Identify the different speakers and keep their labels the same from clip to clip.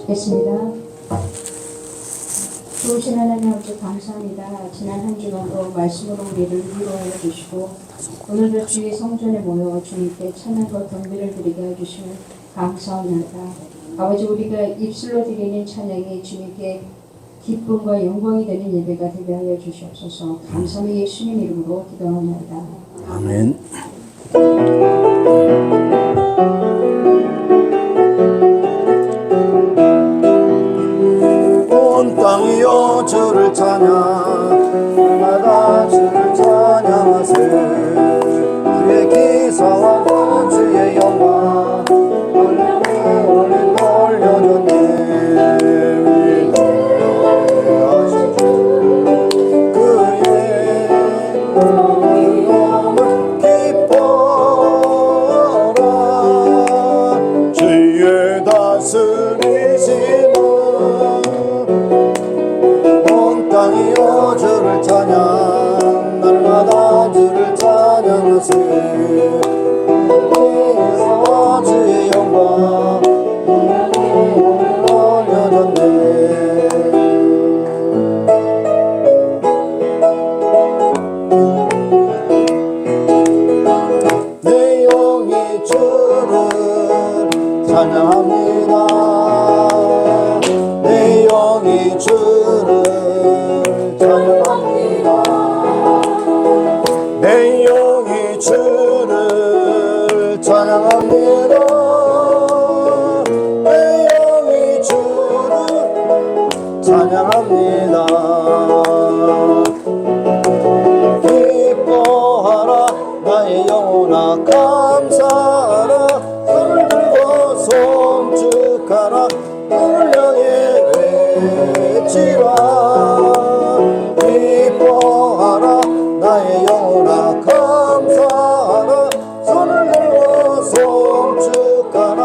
Speaker 1: 뵙겠습니다. 좋으신 하나님 아버지 감사합니다. 지난 한 주간도 말씀으로 우리를 위로하여 주시고 오늘도 주의 성전에 모여 주님께 찬양과 경배를 드리게 해주시면 감사합니다. 아버지, 우리가 입술로 드리는 찬양이 주님께 기쁨과 영광이 되는 예배가 되게 하여 주시옵소서. 감사의 예수님 이름으로 기도합니다.
Speaker 2: 아멘. 온 땅이여 주를 찬양, 날마다 주를 찬양하세. 주의 기사와 주의 영광 올려 돌려줬네. 주를 찬양, 날마다 주를 찬양하세. 주의 영광 올려졌네. 내 영이 주를 찬양합니다. 내 영이 주를 찬양합니다. 내 영이 주를 찬양합니다. 내 영이 주를 찬양합니다. 기뻐하라 나의 영혼아, 감사하라. 손을 들고 송축하라. 주를 향해 외치라. 기뻐하라 나의 영혼아, 감사하라. 손을 들고 송축하라.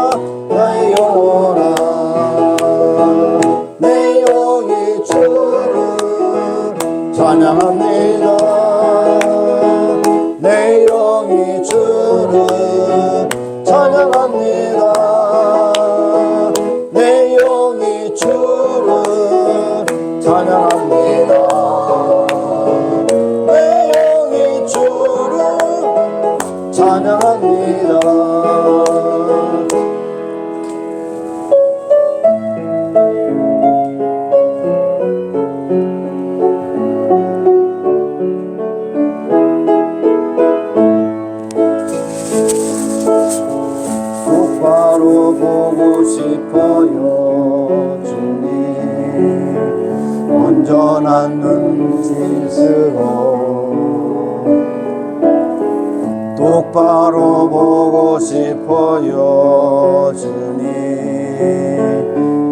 Speaker 2: 나의 영혼아, 내 영이 주를 찬양합니다. 내 영이 주를 찬양합니다. 내 영이 주를 찬양합니다. 내 영이 주를 찬양합니다. 똑바로 보고 싶어요 주님, 온전한 눈짓으로. 똑바로 보고 싶어요 주님,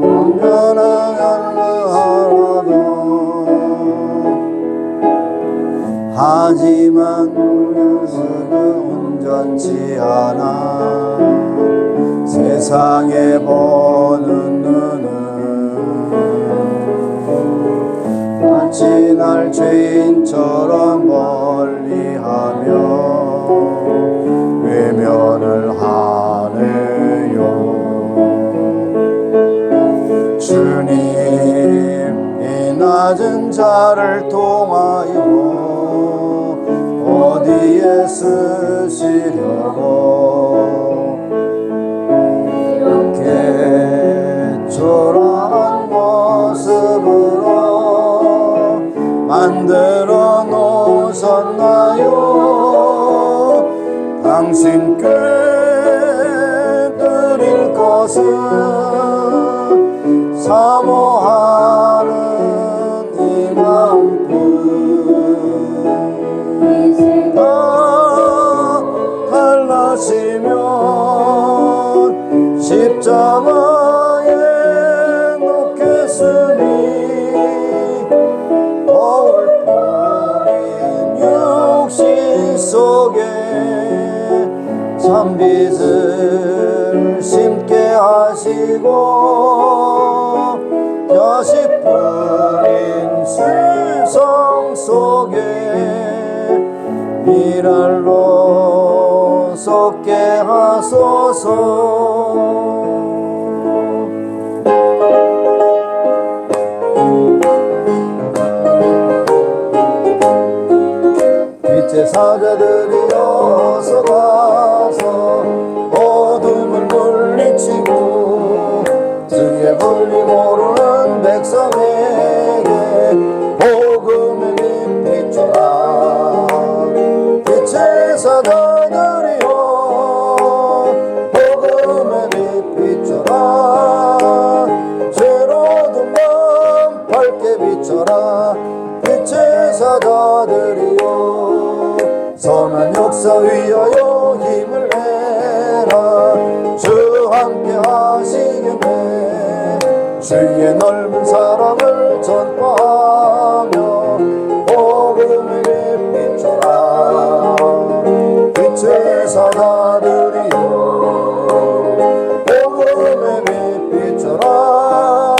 Speaker 2: 온전한 하지만 모습은 온전치 않아. 세상에 보는 눈은 마치 날 죄인처럼 멀리하며 외면을 하네요. 주님, 이 낮은 자를 통하여 어디에 쓰시려고 이렇게 초라한 모습으로 만들어 놓으셨나요? 당신께 드릴 것은 사모하는 이 마음뿐. 다 달라지면 십자가에 놓겠으니 거울뿐인 육신 속에 산빛을 심게 하시고 벼시 뿌린 세상 속에 미랄로 썩게 하소서. 빛의 사자들이 어서 가서 어둠을 물리치고 등에 불리 모르는 백성에게 복음의 빛 비춰라. 빛의 사자들이여 복음의 빛 비춰라. 죄로든 맘 밝게 비춰라. 빛의 사자들이여 선한 역사 위하여 힘을 내라. 주 함께 하시겠네. 주의 넓은 사랑을 전파하며 복음의 빛 비춰라. 빛의 사자들이여 복음의 빛 비춰라.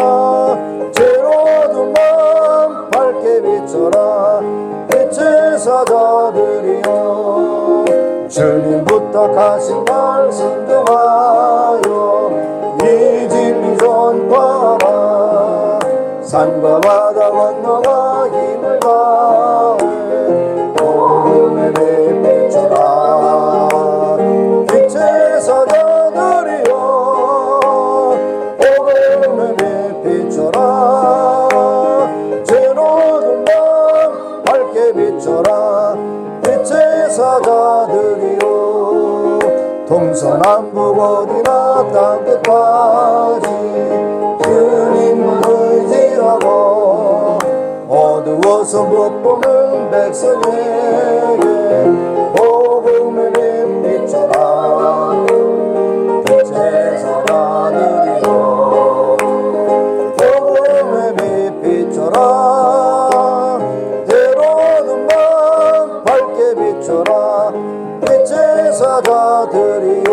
Speaker 2: 죄로든 맘 밝게 비춰라. 빛의 사자들이여 주님 부탁하신 말씀 등하여 이 진리 전파하라. 산과 바다 건너가 힘을 다해 복음의 빛 비춰라. 빛의 사자들이여 복음의 빛 비춰라. 죄로든 맘 밝게 비춰라. 빛의 사자들이여 동서남북 어디나 땅끝까지 주님만 의지하고 어두워서 못 보는 백성에게 복음의 빛 비춰라. 빛의 사자들이여 복음의 빛 비춰라. 때로는 맘 밝게 비춰라. 빛의 사자들이여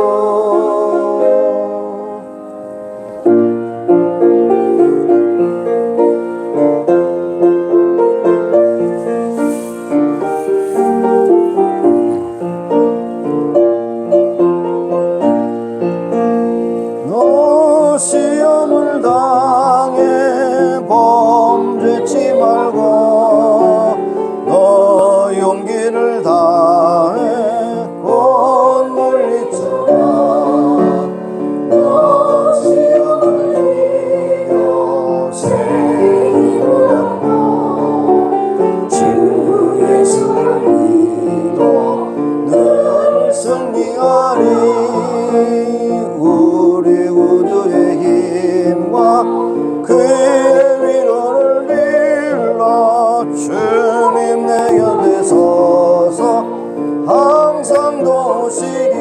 Speaker 2: 너 시험을 당해 범죄치 말고 너 용기를 다해 곧 물리쳐라. 너 시험을 이겨 새 힘을 얻고 주 예수를 믿어 늘 승리하리. 우리 구주의 힘과 그의 위로를 빌라. 주님 내 곁에 서서 항상 도우시리.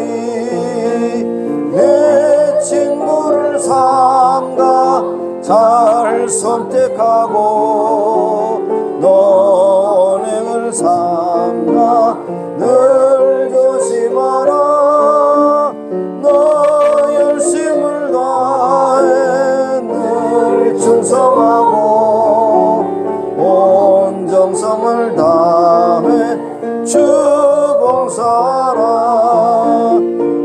Speaker 2: 내 친구를 삼가 잘 선택하고 너행을 삼가 늘 조심하라. 너 열심을 다해 늘 충성하고 온 정성을 다해 주 봉사하라.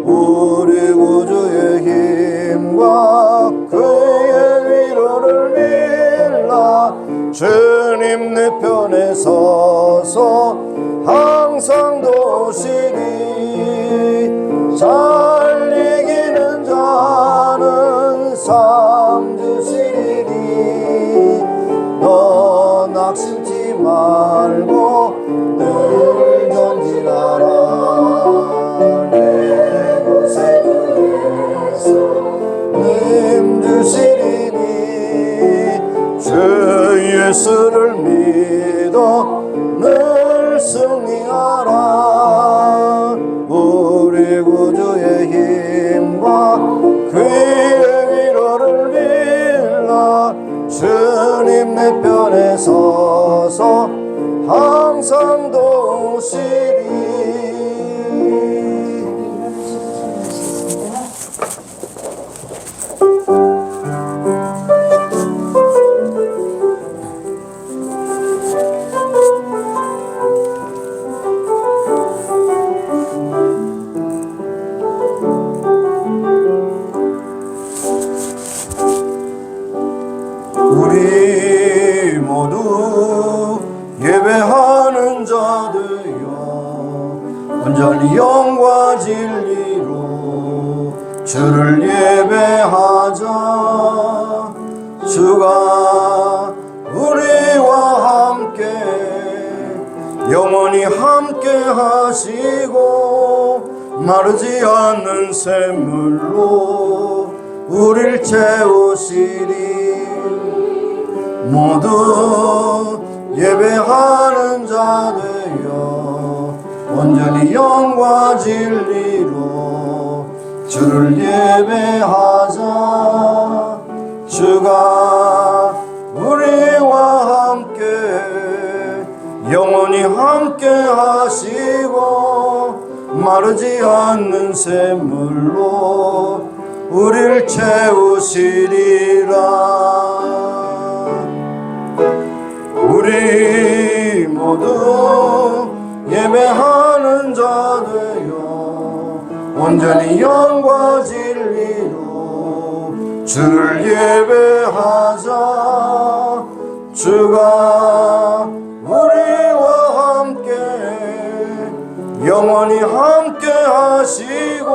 Speaker 2: 우리 구주의 힘과 그의 위로를 빌라. 주님 내 편에 서서 항상 도우시니 잘 이기는 자는 상 주시리니 너 낙심치 말고 늘 전진하라. 내 곳에 그에서 님 주시리니 주 예수를 믿어 늘 승리하라. 우리 구주의 힘과 그의 위로를 빌라. 주님 내 편에 서서 항상 도우시리. 우리 모두 예배하는 자 되어 온전히 영과 진리로 주를 예배하자. 주가 우리와 함께 영원히 함께 하시고 마르지 않는 샘물로 우릴 채우시리. 모두 예배하는 자 되어 온전히 영과 진리로 주를 예배하자. 주가 우리와 함께 영원히 함께 하시고 마르지 않는 샘물로 우릴 채우시리라. 우리 모두 예배하는 자 되어 온전히 영과 진리로 주를 예배하자. 주가 우리와 함께 영원히 함께 하시고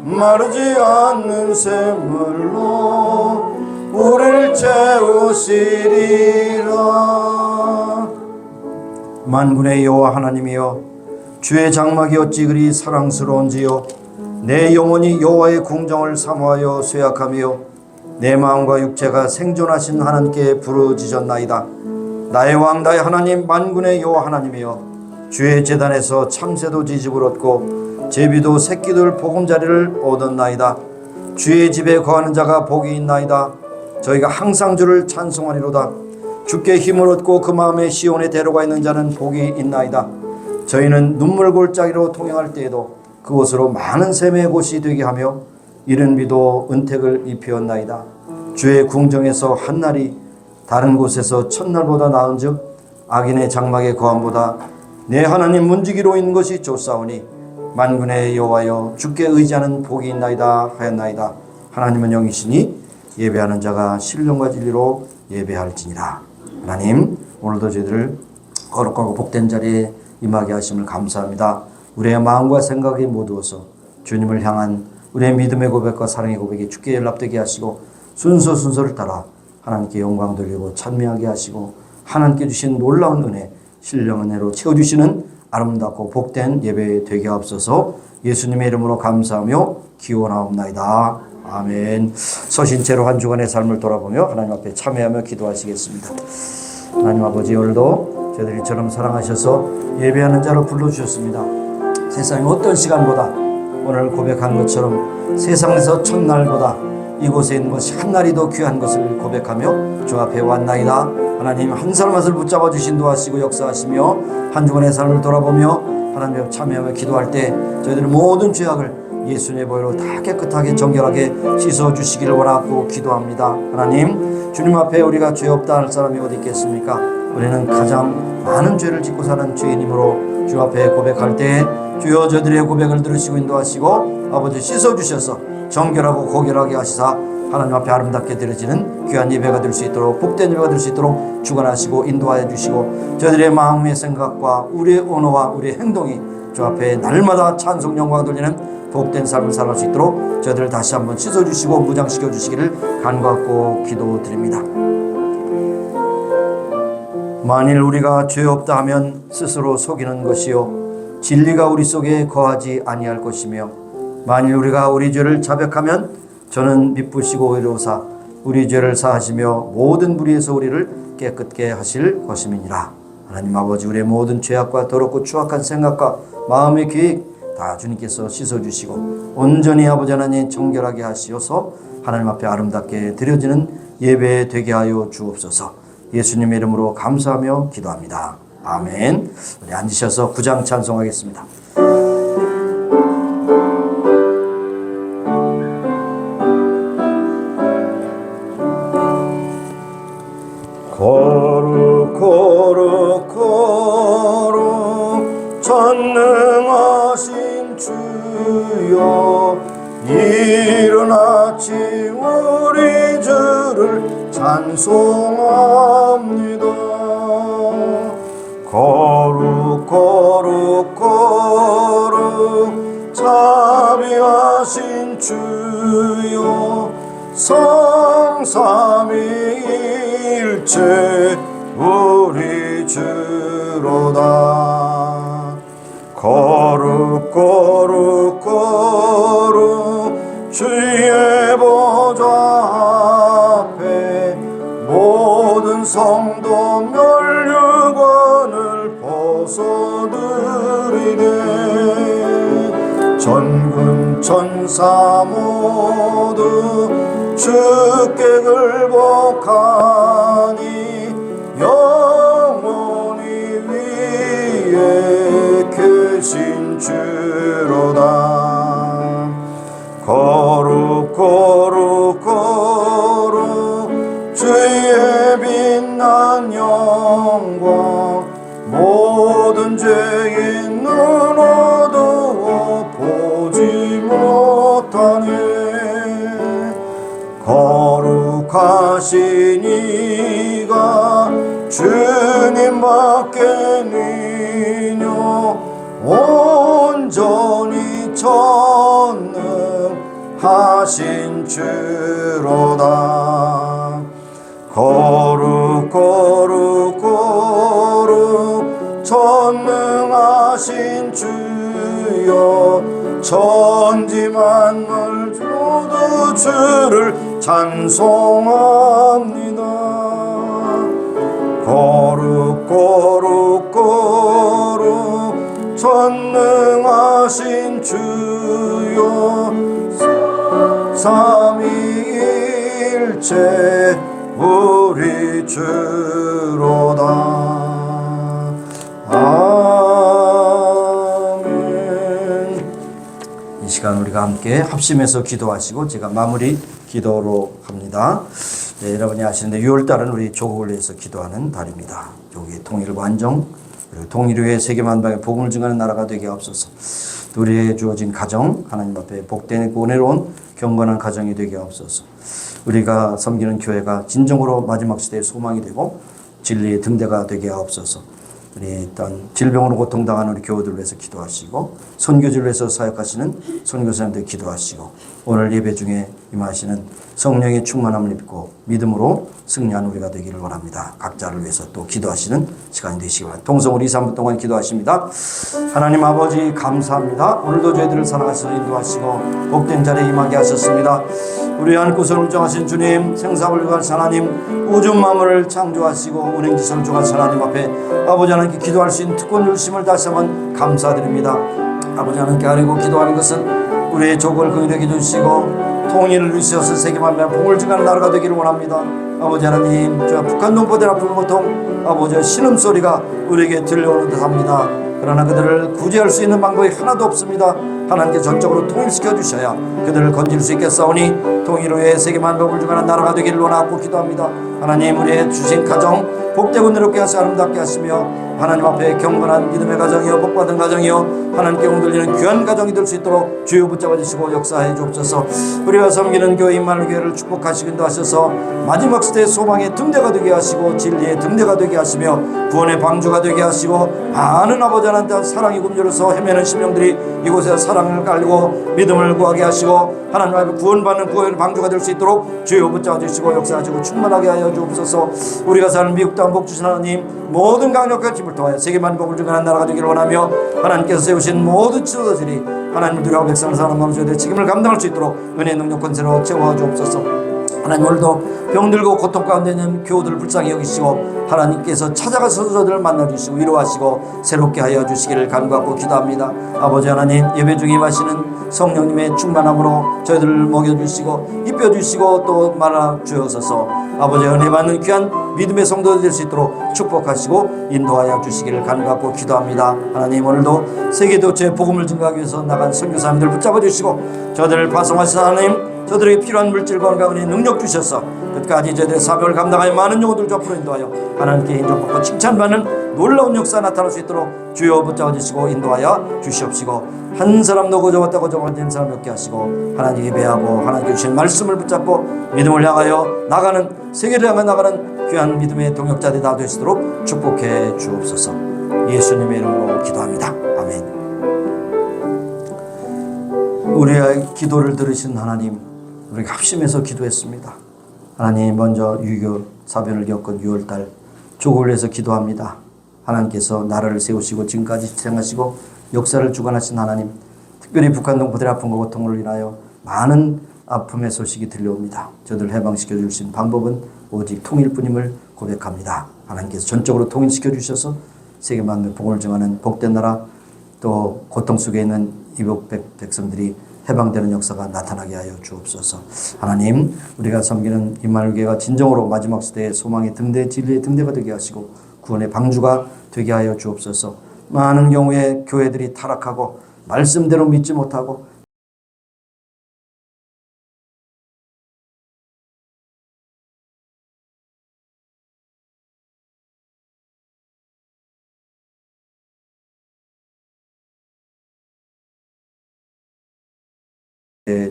Speaker 2: 마르지 않는 샘물로 우릴 채우시리라. 만군의 여호와 하나님이여, 주의 장막이 어찌 그리 사랑스러운지요. 내 영혼이 여호와의 궁정을 사모하여 쇠약하며 내 마음과 육체가 생존하신 하나님께 부르짖었나이다. 나의 왕 나의 하나님 만군의 여호와 하나님이여, 주의 제단에서 참새도 지집을 얻고 제비도 새끼들 보금자리를 얻었나이다. 주의 집에 거하는 자가 복이 있나이다. 저희가 항상 주를 찬송하리로다. 주께 힘을 얻고 그 마음에 시온에 데려가 있는 자는 복이 있나이다. 저희는 눈물 골짜기로 통행할 때에도 그곳으로 많은 샘의 곳이 되게 하며 이른 비도 은택을 입히었나이다. 주의 궁정에서 한날이 다른 곳에서 첫날보다 나은즉 악인의 장막의 거함보다 내 하나님 문지기로 있는 것이 좋사오니 만군의 여호와여, 주께 의지하는 복이 있나이다 하였나이다. 하나님은 영이시니 예배하는 자가 신령과 진리로 예배할지니라. 하나님, 오늘도 저희들을 거룩하고 복된 자리에 임하게 하심을 감사합니다. 우리의 마음과 생각이 모두어서 주님을 향한 우리의 믿음의 고백과 사랑의 고백이 주께 연락되게 하시고 순서를 따라 하나님께 영광 돌리고 찬미하게 하시고 하나님께 주신 놀라운 은혜, 신령 은혜로 채워주시는 아름답고 복된 예배 되게 하옵소서. 예수님의 이름으로 감사하며 기원하옵나이다. 아멘. 서신 채로 한 주간의 삶을 돌아보며 하나님 앞에 참회하며 기도하시겠습니다. 하나님 아버지, 오늘도 저희들이 이처럼 사랑하셔서 예배하는 자로 불러주셨습니다. 세상의 어떤 시간보다 오늘 고백한 것처럼 세상에서 첫날보다 이곳에 있는 것이 한날이 더 귀한 것을 고백하며 주 앞에 왔나이다. 하나님 한 사람 한 사람 붙잡아 주신 인도하시고 역사하시며 한 주간의 삶을 돌아보며 하나님 앞에 참여하며 기도할 때 저희들의 모든 죄악을 예수님의 보혈로 다 깨끗하게 정결하게 씻어 주시기를 원하고 기도합니다. 하나님 주님 앞에 우리가 죄 없다 할 사람이 어디 있겠습니까? 우리는 가장 많은 죄를 짓고 사는 죄인이므로 주 앞에 고백할 때 주여 저들의 고백을 들으시고 인도하시고 아버지 씻어 주셔서 정결하고 고결하게 하시사 하나님 앞에 아름답게 드려지는 귀한 예배가 될 수 있도록 복된 예배가 될 수 있도록 주관하시고 인도하여 주시고 저들의 마음의 생각과 우리의 언어와 우리의 행동이 주 앞에 날마다 찬송 영광 돌리는 복된 삶을 살아갈 수 있도록 저들을 다시 한번 씻어주시고 무장시켜 주시기를 간구하고 기도드립니다. 만일 우리가 죄 없다 하면 스스로 속이는 것이요 진리가 우리 속에 거하지 아니할 것이며 만일 우리가 우리 죄를 자백하면 저는 미쁘시고 의로우사 우리 죄를 사하시며 모든 불의에서 우리를 깨끗게 하실 것임이니라. 하나님 아버지 우리의 모든 죄악과 더럽고 추악한 생각과 마음의 계획 다 주님께서 씻어주시고 온전히 아버지 하나님 정결하게 하시어서 하나님 앞에 아름답게 드려지는 예배 되게 하여 주옵소서. 예수님의 이름으로 감사하며 기도합니다. 아멘. 우리 앉으셔서 구장 찬송하겠습니다. 거룩 거룩 거룩 전능하신 주여 이른 아침 우리 주를 찬송합니다. 거룩 거룩 거룩 자비하신 주여 성삼위일체 우리 주로다. 거룩 거룩 거룩 주의 보좌 앞에 모든 성도 멸류관을 벗어드리네. 전군 천사 모두 주께 굴복하니 영원히 위에 계신 주로다. 거룩 거룩 거룩 주의 빛난 영광 모든 죄인 눈 어두워 보지 못하네. 거룩하신 이가 주님밖에 니뇨 온전히 전능하신 주로다. 거룩 거룩 거룩 전능하신 주여 천지 만물 모두 주를 찬송합니다. 거룩 거룩 거룩 전능하신 주여 삼위일체 우리 주로다. 아멘. 이 시간 우리가 함께 합심해서 기도하시고 제가 마무리 기도로 합니다. 네, 여러분이 아시는데 6월달은 우리 조국을 위해서 기도하는 달입니다. 조국의 통일과 안정 그리고 통일 후에 세계 만방에 복음을 증하는 나라가 되게 하옵소서. 또 우리에게 주어진 가정 하나님 앞에 복된 은혜로운 경건한 가정이 되게 하옵소서. 우리가 섬기는 교회가 진정으로 마지막 시대의 소망이 되고 진리의 등대가 되게 하옵소서. 우리 일단 질병으로 고통당하는 우리 교우들을 위해서 기도하시고 선교지를 위해서 사역하시는 선교사님들 기도하시고 오늘 예배 중에 임하시는 성령의 충만함을 입고 믿음으로 승리하는 우리가 되기를 원합니다. 각자를 위해서 또 기도하시는 시간이 되시기 바랍니다. 동성으로 2, 3분 동안 기도하십니다. 하나님 아버지 감사합니다. 오늘도 저희들을 사랑하셔서 인도하시고 복된 자리에 임하게 하셨습니다. 우리 안고서 울정하신 주님, 생사불가하신 하나님, 우주 만물을 창조하시고 운행지선을 주관하신 하나님 앞에 아버지 하나님께 기도할 수 있는 특권 주심을 다시 한번 감사드립니다. 아버지 하나님께 아뢰고 기도하는 것은 우리의 조국을 긍휼히 여겨 주시고 통일을 이루셔서 세계 만방에 복을 증하는 나라가 되기를 원합니다. 아버지 하나님, 저 북한 동포들 아픈 고통, 아버지 신음소리가 우리에게 들려오는 듯합니다. 그러나 그들을 구제할 수 있는 방법이 하나도 없습니다. 하나님께 전적으로 통일시켜 주셔야 그들을 건질 수 있겠사오니 통일을 위해 세계 만국을 주관한 나라가 되기를 원하고 기도합니다. 하나님, 우리의 주신 가정 복되고 누롭게 하시 아름답게 하시며 하나님 앞에 경건한 믿음의 가정이요 복받은 가정이요 하나님께 흔들리는 귀한 가정이 될 수 있도록 주여 붙잡아 주시고 역사해 주옵소서. 우리가 섬기는 교회 임마누엘 교회를 축복하시기도 하셔서 마지막 시대의 소망의 등대가 되게 하시고 진리의 등대가 되게 하시며 구원의 방주가 되게 하시고 많은 아버지 하나님께 사랑이 굶주려서 헤매는 심령들이 이곳에 사랑을 깔고 믿음을 구하게 하시고 하나님 앞에 구원받는 구원의 방주가 될 수 있도록 주여 붙잡아 주시고 역사하시고 충만하게 하여 주옵소서. 우리가 사는 미국 땅 복 주신 하나님, 모든 강력한 힘을 통하여 세계 만국을 주관한 나라가 되기를 원하며 하나님께서 세우신 모든 지도자들이 하나님을 두려워 백성을 사랑하며 저희들의 책임을 감당할 수 있도록 은혜 능력 권세로 채워 주옵소서. 하나님, 오늘도 병들고 고통 가운데 있는 교우들을 불쌍히 여기시고 하나님께서 찾아가서 저들을 만나주시고 위로하시고 새롭게 하여 주시기를 간구하고 기도합니다. 아버지 하나님, 예배 중에 임하시는 성령님의 충만함으로 저희들을 먹여주시고 입혀주시고 또 말아주셔서 아버지 은혜 받는 귀한 믿음의 성도들 될 수 있도록 축복하시고 인도하여 주시기를 간구하고 기도합니다. 하나님, 오늘도 세계도처에 복음을 증거하기 위해서 나간 선교사님들 붙잡아 주시고 저들을 파송하신 하나님, 저들에게 필요한 물질 건강 은혜 능력 주셔서 끝까지 저들의 사명을 감당하여 많은 영혼들을 앞으로 인도하여 하나님께 인정받고 칭찬받는 놀라운 역사 나타날 수 있도록 주여 붙잡아 주시고 인도하여 주시옵시고 한 사람도 거저왔다고 저만된 사람 없게 하시고 하나님 예배하고 하나님께 주신 말씀을 붙잡고 믿음을 향하여 나가는 세계를 향해 나가는 귀한 믿음의 동역자들이 다 되시도록 축복해 주옵소서. 예수님의 이름으로 기도합니다. 아멘. 우리의 기도를 들으신 하나님, 우리가 합심해서 기도했습니다. 하나님, 먼저 유교 사변을 겪은 6월달 조국을 위해서 기도합니다. 하나님께서 나라를 세우시고 지금까지 지탱하시고 역사를 주관하신 하나님, 특별히 북한 동포들의 아픔과 고통을 인하여 많은 아픔의 소식이 들려옵니다. 저들을 해방시켜 주신 방법은 오직 통일뿐임을 고백합니다. 하나님께서 전적으로 통일시켜 주셔서 세계 만국의 복음을 증하는 복된 나라, 또 고통 속에 있는 이복 백성들이 해방되는 역사가 나타나게 하여 주옵소서. 하나님, 우리가 섬기는 임마누엘 교회가 진정으로 마지막 시대의 소망의 등대, 진리의 등대가 되게 하시고 구원의 방주가 되게 하여 주옵소서. 많은 경우에 교회들이 타락하고 말씀대로 믿지 못하고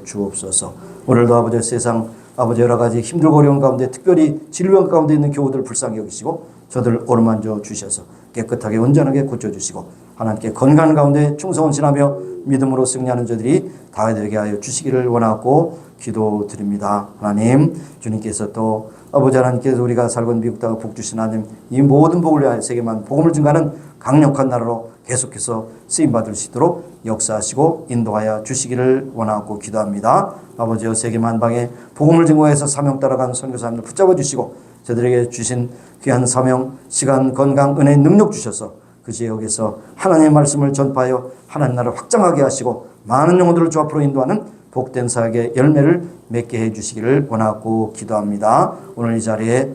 Speaker 2: 주옵소서. 오늘도 아버지 세상 아버지 여러 가지 힘들고 어려운 가운데 특별히 질병 가운데 있는 교우들 불쌍히 여기시고 저들을 어루만져 주셔서 깨끗하게 온전하게 고쳐주시고 하나님께 건강 가운데 충성을 지나며 믿음으로 승리하는 저들이 다 되게 하여 주시기를 원하고 기도드립니다. 하나님, 주님께서 또 아버지 하나님께서 우리가 살고 있는 미국 땅을 복 주신 하나님, 이 모든 복을 위하여 세계만 복음을 증가하는 강력한 나라로 계속해서 쓰임받을 수 있도록 역사하시고 인도하여 주시기를 원하고 기도합니다. 아버지여, 세계 만방에 복음을 증거해서 사명 따라간 선교사님들 붙잡아 주시고 저들에게 주신 귀한 사명, 시간, 건강, 은혜, 능력 주셔서 그 지역에서 하나님의 말씀을 전파하여 하나님 나라를 확장하게 하시고 많은 영혼들을 주 앞으로 인도하는 복된 사역의 열매를 맺게 해주시기를 원하고 기도합니다. 오늘 이 자리에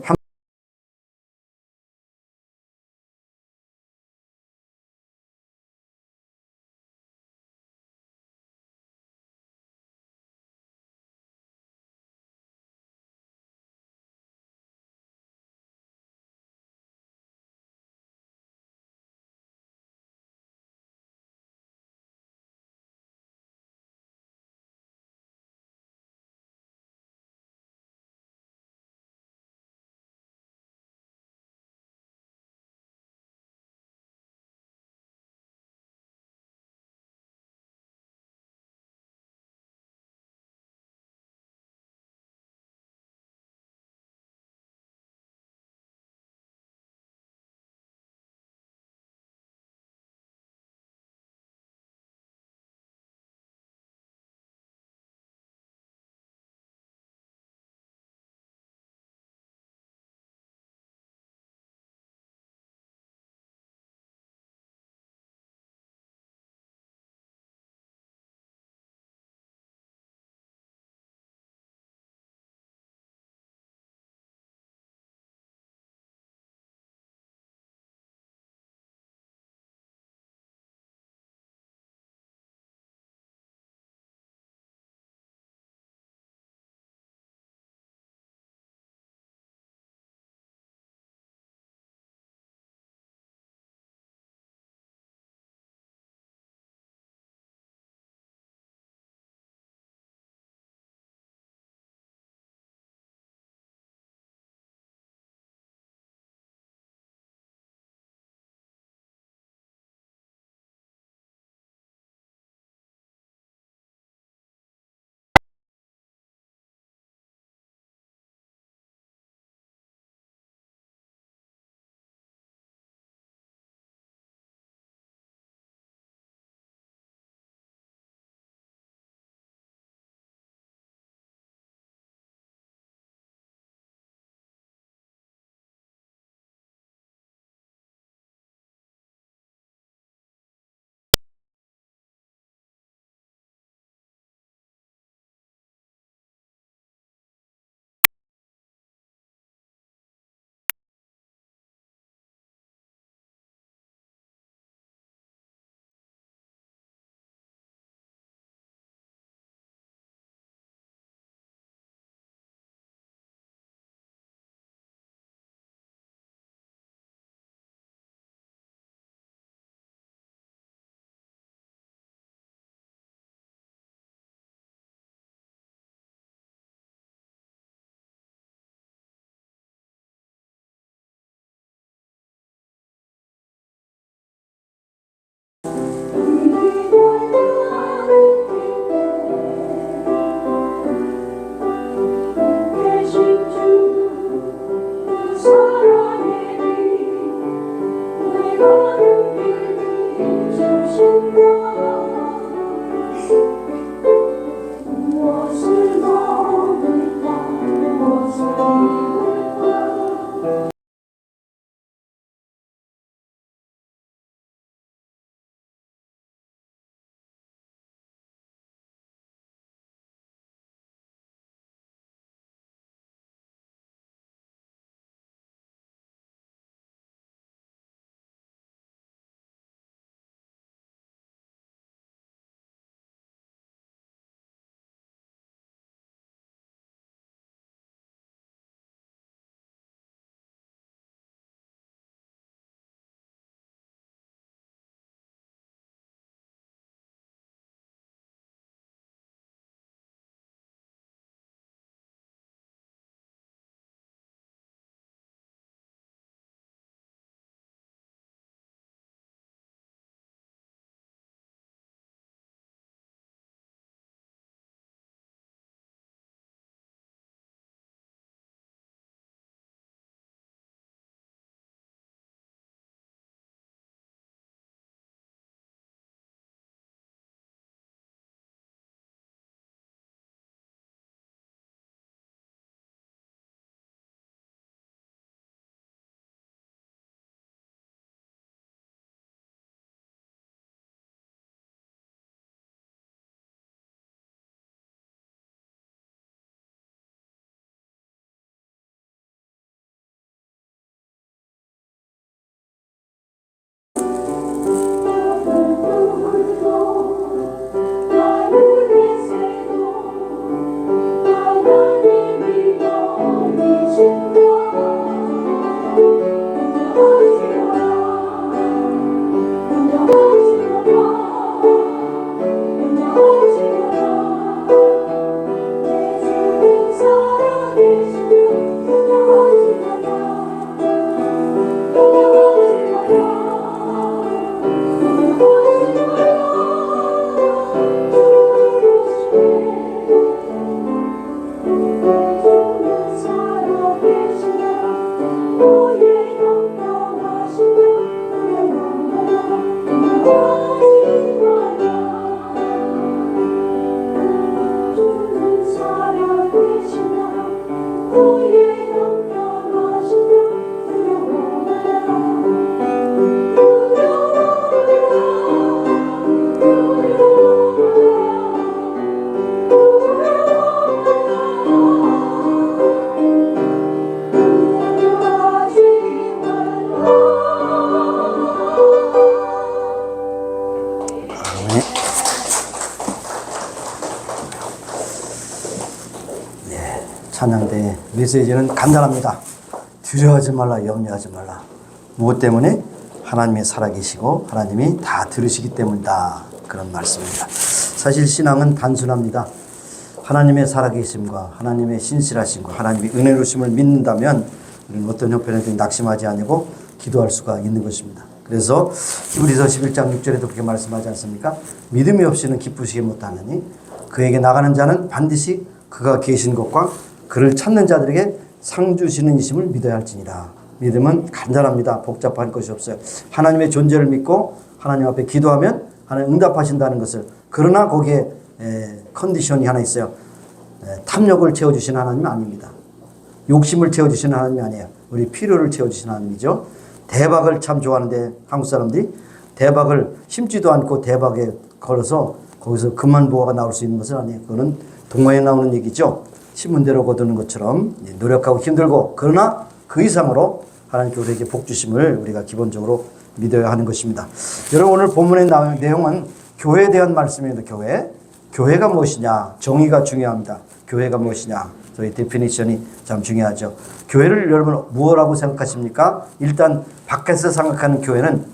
Speaker 2: 찬양대의 메시지는 간단합니다. 두려워하지 말라, 염려하지 말라. 무엇 때문에? 하나님이 살아계시고 하나님이 다 들으시기 때문이다. 그런 말씀입니다. 사실 신앙은 단순합니다. 하나님의 살아계심과 하나님의 신실하심과 하나님의 은혜로심을 믿는다면 우리는 어떤 형편에도 낙심하지 아니고 기도할 수가 있는 것입니다. 그래서 히브리서 11장 6절에도 그렇게 말씀하지 않습니까? 믿음이 없이는 기쁘시게 못하느니 그에게 나가는 자는 반드시 그가 계신 것과 그를 찾는 자들에게 상 주시는 이심을 믿어야 할지니라. 믿음은 간단합니다. 복잡한 것이 없어요. 하나님의 존재를 믿고 하나님 앞에 기도하면 하나님 응답하신다는 것을. 그러나 거기에 컨디션이 하나 있어요. 탐욕을 채워주시는 하나님은 아닙니다. 욕심을 채워주시는 하나님이 아니에요. 우리 필요를 채워주시는 하나님이죠. 대박을 참 좋아하는데 한국 사람들이 대박을 심지도 않고 대박에 걸어서 거기서 금만 부화가 나올 수 있는 것은 아니에요. 그거는 동화에 나오는 얘기죠. 신문대로 거두는 것처럼 노력하고 힘들고 그러나 그 이상으로 하나님께 우리에게 복 주심을 우리가 기본적으로 믿어야 하는 것입니다. 여러분 오늘 본문의 내용은 교회에 대한 말씀입니다. 교회가 무엇이냐? 정의가 중요합니다. 교회가 무엇이냐? 저희 데피니션이 참 중요하죠. 교회를 여러분 무엇라고 생각하십니까? 일단 밖에서 생각하는 교회는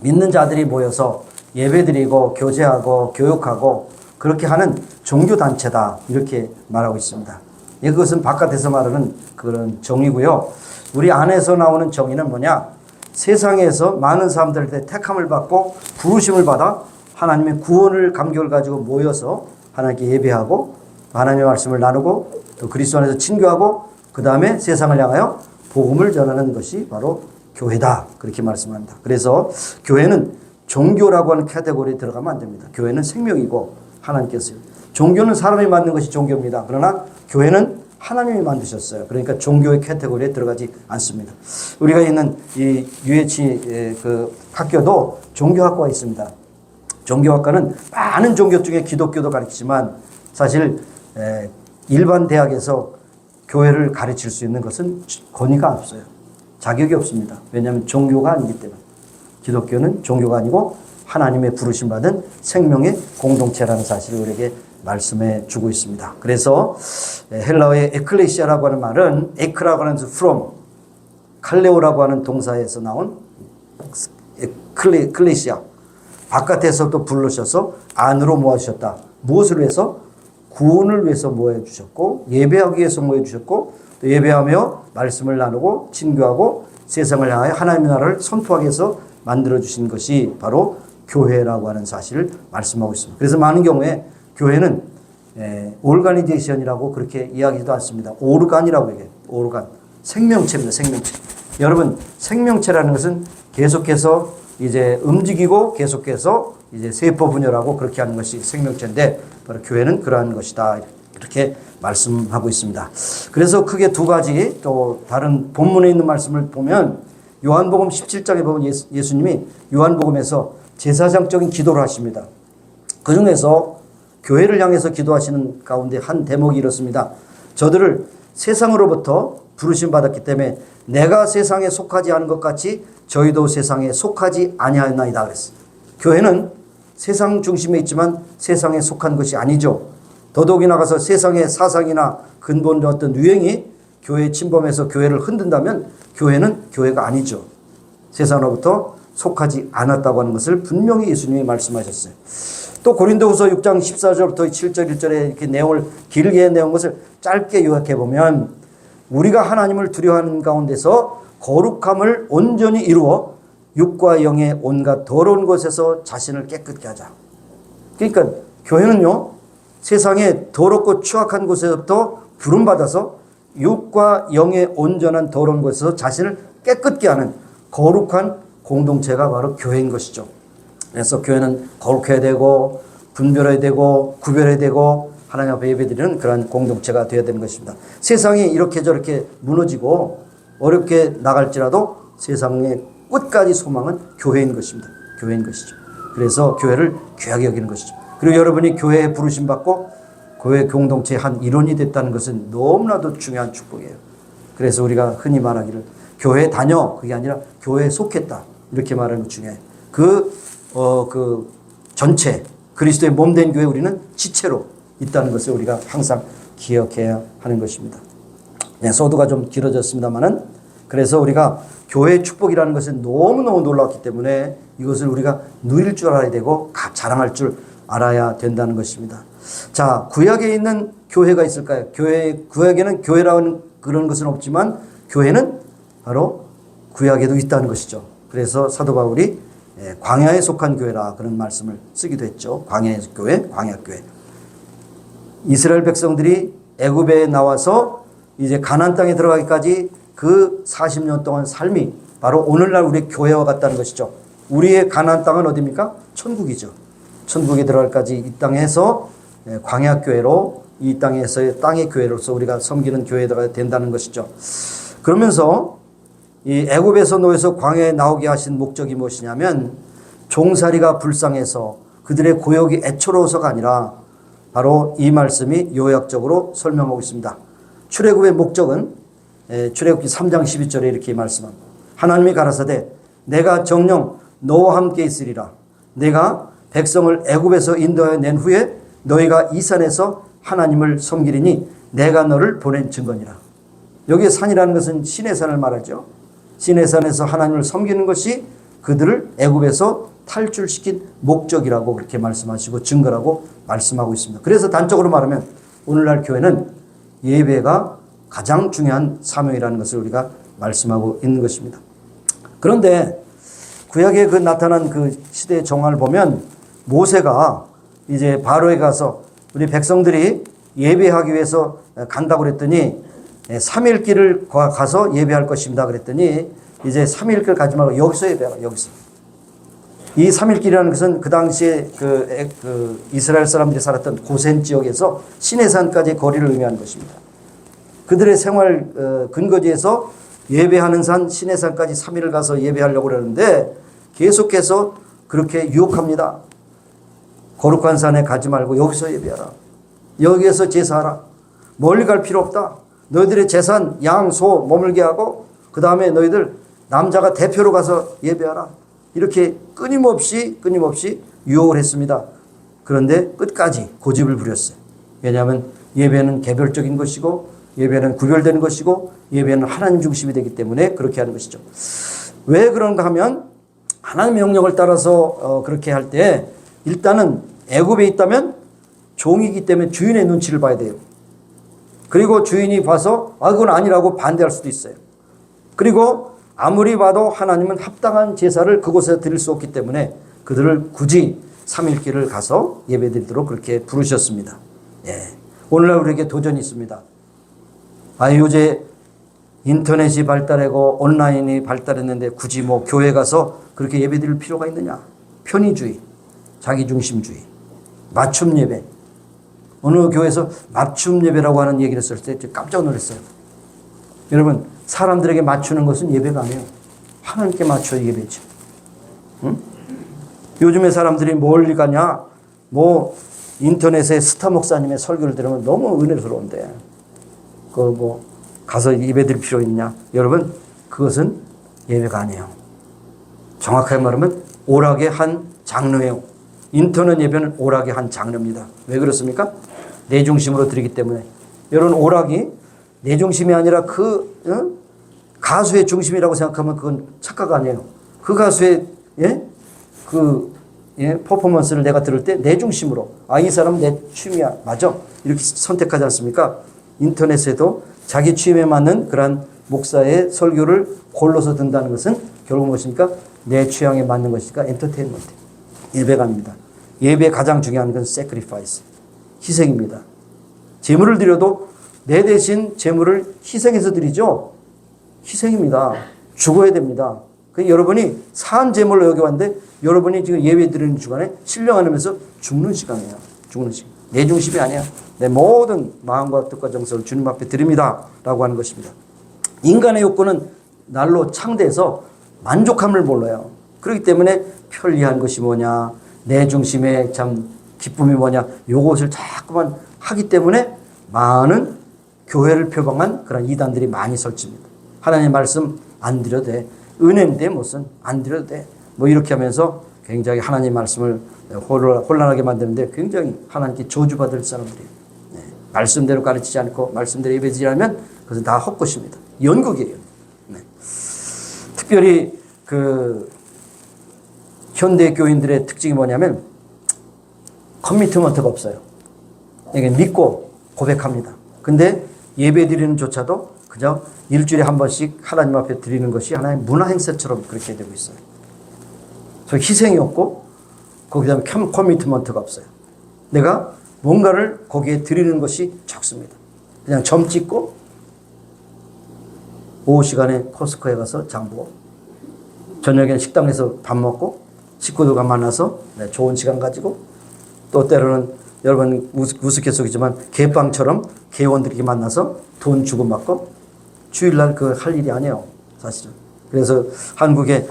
Speaker 2: 믿는 자들이 모여서 예배드리고 교제하고 교육하고 그렇게 하는 종교단체다 이렇게 말하고 있습니다. 그것은 바깥에서 말하는 그런 정의고요. 우리 안에서 나오는 정의는 뭐냐? 세상에서 많은 사람들한테 택함을 받고 부르심을 받아 하나님의 구원을 감격을 가지고 모여서 하나님께 예배하고 하나님의 말씀을 나누고 또 그리스도 안에서 친교하고 그 다음에 세상을 향하여 복음을 전하는 것이 바로 교회다 그렇게 말씀합니다. 그래서 교회는 종교라고 하는 카테고리에 들어가면 안 됩니다. 교회는 생명이고 하나님께서요. 종교는 사람이 만든 것이 종교입니다. 그러나 교회는 하나님이 만드셨어요. 그러니까 종교의 카테고리에 들어가지 않습니다. 우리가 있는 이 UH 그 학교도 종교학과가 있습니다. 종교학과는 많은 종교 중에 기독교도 가르치지만 사실 일반 대학에서 교회를 가르칠 수 있는 것은 권위가 없어요. 자격이 없습니다. 왜냐하면 종교가 아니기 때문에. 기독교는 종교가 아니고 하나님의 부르심 받은 생명의 공동체라는 사실을 우리에게 말씀해 주고 있습니다. 그래서 헬라어의 에클레시아라고 하는 말은 에크라고 하는 from, 칼레오라고 하는 동사에서 나온 클레시아. 바깥에서 또 부르셔서 안으로 모아주셨다. 무엇을 위해서? 구원을 위해서 모여주셨고 예배하기 위해서 모여주셨고 또 예배하며 말씀을 나누고 친교하고 세상을 향하여 하나님의 나라를 선포하기 위해서 만들어주신 것이 바로 교회라고 하는 사실을 말씀하고 있습니다. 그래서 많은 경우에 교회는 오르가니제이션이라고 그렇게 이야기도 않습니다. 오르간이라고 얘기해요. 오르간. 생명체입니다. 생명체. 여러분 생명체라는 것은 계속해서 이제 움직이고 계속해서 이제 세포 분열하고 그렇게 하는 것이 생명체인데 바로 교회는 그러한 것이다. 이렇게 말씀하고 있습니다. 그래서 크게 두 가지 또 다른 본문에 있는 말씀을 보면 요한복음 17장에 보면 예수님이 요한복음에서 제사장적인 기도를 하십니다. 그 중에서 교회를 향해서 기도하시는 가운데 한 대목이 이렇습니다. 저들을 세상으로부터 부르심 받았기 때문에 내가 세상에 속하지 않은 것 같이 저희도 세상에 속하지 아니하였나이다 그랬어요. 교회는 세상 중심에 있지만 세상에 속한 것이 아니죠. 더더욱이 나가서 세상의 사상이나 근본의 어떤 유행이 교회에 침범해서 교회를 흔든다면 교회는 교회가 아니죠. 세상으로부터 속하지 않았다고 하는 것을 분명히 예수님이 말씀하셨어요. 또 고린도후서 6장 14절부터 7절 1절에 이렇게 내용을 길게 내온 것을 짧게 요약해 보면 우리가 하나님을 두려워하는 가운데서 거룩함을 온전히 이루어 육과 영의 온갖 더러운 것에서 자신을 깨끗게 하자. 그러니까 교회는요 세상에 더럽고 추악한 곳에서부터 부름받아서 육과 영의 온전한 더러운 곳에서 자신을 깨끗게 하는 거룩한 공동체가 바로 교회인 것이죠. 그래서 교회는 거룩해야 되고 분별해야 되고 구별해야 되고 하나님 앞에 예배드리는 그런 공동체가 되어야 되는 것입니다. 세상이 이렇게 저렇게 무너지고 어렵게 나갈지라도 세상의 끝까지 소망은 교회인 것입니다. 교회인 것이죠. 그래서 교회를 귀하게 여기는 것이죠. 그리고 여러분이 교회에 부르심 받고 교회 공동체의 한 일원이 됐다는 것은 너무나도 중요한 축복이에요. 그래서 우리가 흔히 말하기를 교회에 다녀 그게 아니라 교회에 속했다 이렇게 말하는 것 중에 그 전체 그리스도의 몸된 교회 우리는 지체로 있다는 것을 우리가 항상 기억해야 하는 것입니다. 네, 소두가 좀 길어졌습니다만은 그래서 우리가 교회의 축복이라는 것은 너무너무 놀라웠기 때문에 이것을 우리가 누릴 줄 알아야 되고 자랑할 줄 알아야 된다는 것입니다. 자, 구약에 있는 교회가 있을까요? 구약에는 교회라는 그런 것은 없지만 교회는 바로 구약에도 있다는 것이죠. 그래서 사도 바울이 광야에 속한 교회라 그런 말씀을 쓰기도 했죠. 광야의 교회, 광야교회. 이스라엘 백성들이 애굽에 나와서 이제 가나안 땅에 들어가기까지 그 40년 동안 삶이 바로 오늘날 우리의 교회와 같다는 것이죠. 우리의 가나안 땅은 어디입니까? 천국이죠. 천국에 들어갈까지 이 땅에서 광야교회로 이 땅에서의 땅의 교회로서 우리가 섬기는 교회가 된다는 것이죠. 그러면서 이 애굽에서 놓여서 광야에 나오게 하신 목적이 무엇이냐면 종살이가 불쌍해서 그들의 고역이 애처로워서가 아니라 바로 이 말씀이 요약적으로 설명하고 있습니다. 출애굽의 목적은 출애굽기 3장 12절에 이렇게 말씀합니다. 하나님이 가라사대 내가 정녕 너와 함께 있으리라. 내가 백성을 애굽에서 인도하여 낸 후에 너희가 이 산에서 하나님을 섬기리니 내가 너를 보낸 증거니라. 여기에 산이라는 것은 신의 산을 말하죠. 신의 산에서 하나님을 섬기는 것이 그들을 애굽에서 탈출시킨 목적이라고 그렇게 말씀하시고 증거라고 말씀하고 있습니다. 그래서 단적으로 말하면 오늘날 교회는 예배가 가장 중요한 사명이라는 것을 우리가 말씀하고 있는 것입니다. 그런데 구약에 그 나타난 그 시대의 정황을 보면 모세가 이제 바로에 가서 우리 백성들이 예배하기 위해서 간다고 그랬더니 3일 길을 가서 예배할 것입니다. 그랬더니 이제 3일 길 가지 말고 여기서 예배하라. 여기서. 이 3일 길이라는 것은 그 당시에 그 이스라엘 사람들이 살았던 고센 지역에서 시내산까지의 거리를 의미하는 것입니다. 그들의 생활 근거지에서 예배하는 산 시내산까지 3일을 가서 예배하려고 그러는데 계속해서 그렇게 유혹합니다. 거룩한 산에 가지 말고 여기서 예배하라. 여기에서 제사하라. 멀리 갈 필요 없다. 너희들의 재산, 양, 소 머물게 하고 그 다음에 너희들 남자가 대표로 가서 예배하라. 이렇게 끊임없이 유혹을 했습니다. 그런데 끝까지 고집을 부렸어요. 왜냐하면 예배는 개별적인 것이고 예배는 구별되는 것이고 예배는 하나님 중심이 되기 때문에 그렇게 하는 것이죠. 왜 그런가 하면 하나님의 명령을 따라서 그렇게 할 때 일단은 애굽에 있다면 종이기 때문에 주인의 눈치를 봐야 돼요. 그리고 주인이 봐서 그건 아니라고 반대할 수도 있어요. 그리고 아무리 봐도 하나님은 합당한 제사를 그곳에 드릴 수 없기 때문에 그들을 굳이 3일길을 가서 예배드리도록 그렇게 부르셨습니다. 예. 오늘날 우리에게 도전이 있습니다. 요새 인터넷이 발달하고 온라인이 발달했는데 굳이 뭐 교회 가서 그렇게 예배드릴 필요가 있느냐? 편의주의, 자기중심주의, 맞춤 예배. 어느 교회에서 맞춤 예배라고 하는 얘기를 했을 때 깜짝 놀랐어요. 여러분, 사람들에게 맞추는 것은 예배가 아니에요. 하나님께 맞춰 예배죠. 응? 요즘에 사람들이 멀리 가냐? 뭐 인터넷에 스타 목사님의 설교를 들으면 너무 은혜스러운데 뭐 가서 예배드릴 필요 있냐? 여러분, 그것은 예배가 아니에요. 정확하게 말하면 오락의 한 장르예요. 인터넷 예배는 오락의 한 장르입니다. 왜 그렇습니까? 내 중심으로 드리기 때문에. 여러분, 오락이 내 중심이 아니라 가수의 중심이라고 생각하면 그건 착각 아니에요. 그 가수의 퍼포먼스를 내가 들을 때 내 중심으로 이 사람은 내 취미야. 맞아. 이렇게 선택하지 않습니까? 인터넷에도 자기 취미에 맞는 그러한 목사의 설교를 골라서 듣는다는 것은 결국 무엇입니까? 내 취향에 맞는 것이니까 엔터테인먼트. 예배가 아닙니다. 예배의 가장 중요한 건 sacrifice. 희생입니다. 제물을 드려도 내 대신 제물을 희생해서 드리죠. 희생입니다. 죽어야 됩니다. 여러분이 산 제물로 여겨왔는데 여러분이 지금 예배 드리는 주간에 신령 안 하면서 죽는 시간이에요. 죽는 시간. 내 중심이 아니야. 내 모든 마음과 뜻과 정성을 주님 앞에 드립니다. 라고 하는 것입니다. 인간의 욕구는 날로 창대해서 만족함을 몰라요. 그렇기 때문에 편리한 것이 뭐냐, 내 중심의 참 기쁨이 뭐냐, 요것을 자꾸만 하기 때문에 많은 교회를 표방한 그런 이단들이 많이 설치입니다. 하나님의 말씀 안 드려도 돼. 은혜인데 무슨 안 드려도 돼. 뭐 이렇게 하면서 굉장히 하나님 말씀을 혼란하게 만드는데 굉장히 하나님께 저주받을 사람들이에요. 네. 말씀대로 가르치지 않고 말씀대로 예배드리지 않으면 그것은 다 헛것입니다. 연극이에요. 네. 특별히 그 현대 교인들의 특징이 뭐냐면 커미트먼트가 없어요. 이게 믿고 고백합니다. 근데 예배 드리는 조차도 그저 일주일에 한 번씩 하나님 앞에 드리는 것이 하나의 문화 행사처럼 그렇게 되고 있어요. 그래서 희생이 없고 거기다 커미트먼트가 없어요. 내가 뭔가를 거기에 드리는 것이 적습니다. 그냥 점 찍고 오후 시간에 코스코에 가서 장 보고 저녁에는 식당에서 밥 먹고 식구들과 만나서 좋은 시간 가지고 또 때로는 여러분 우스갯소리지만 개빵처럼 개원들이 만나서 돈 주고받고 주일날 그 할 일이 아니에요. 사실은. 그래서 한국의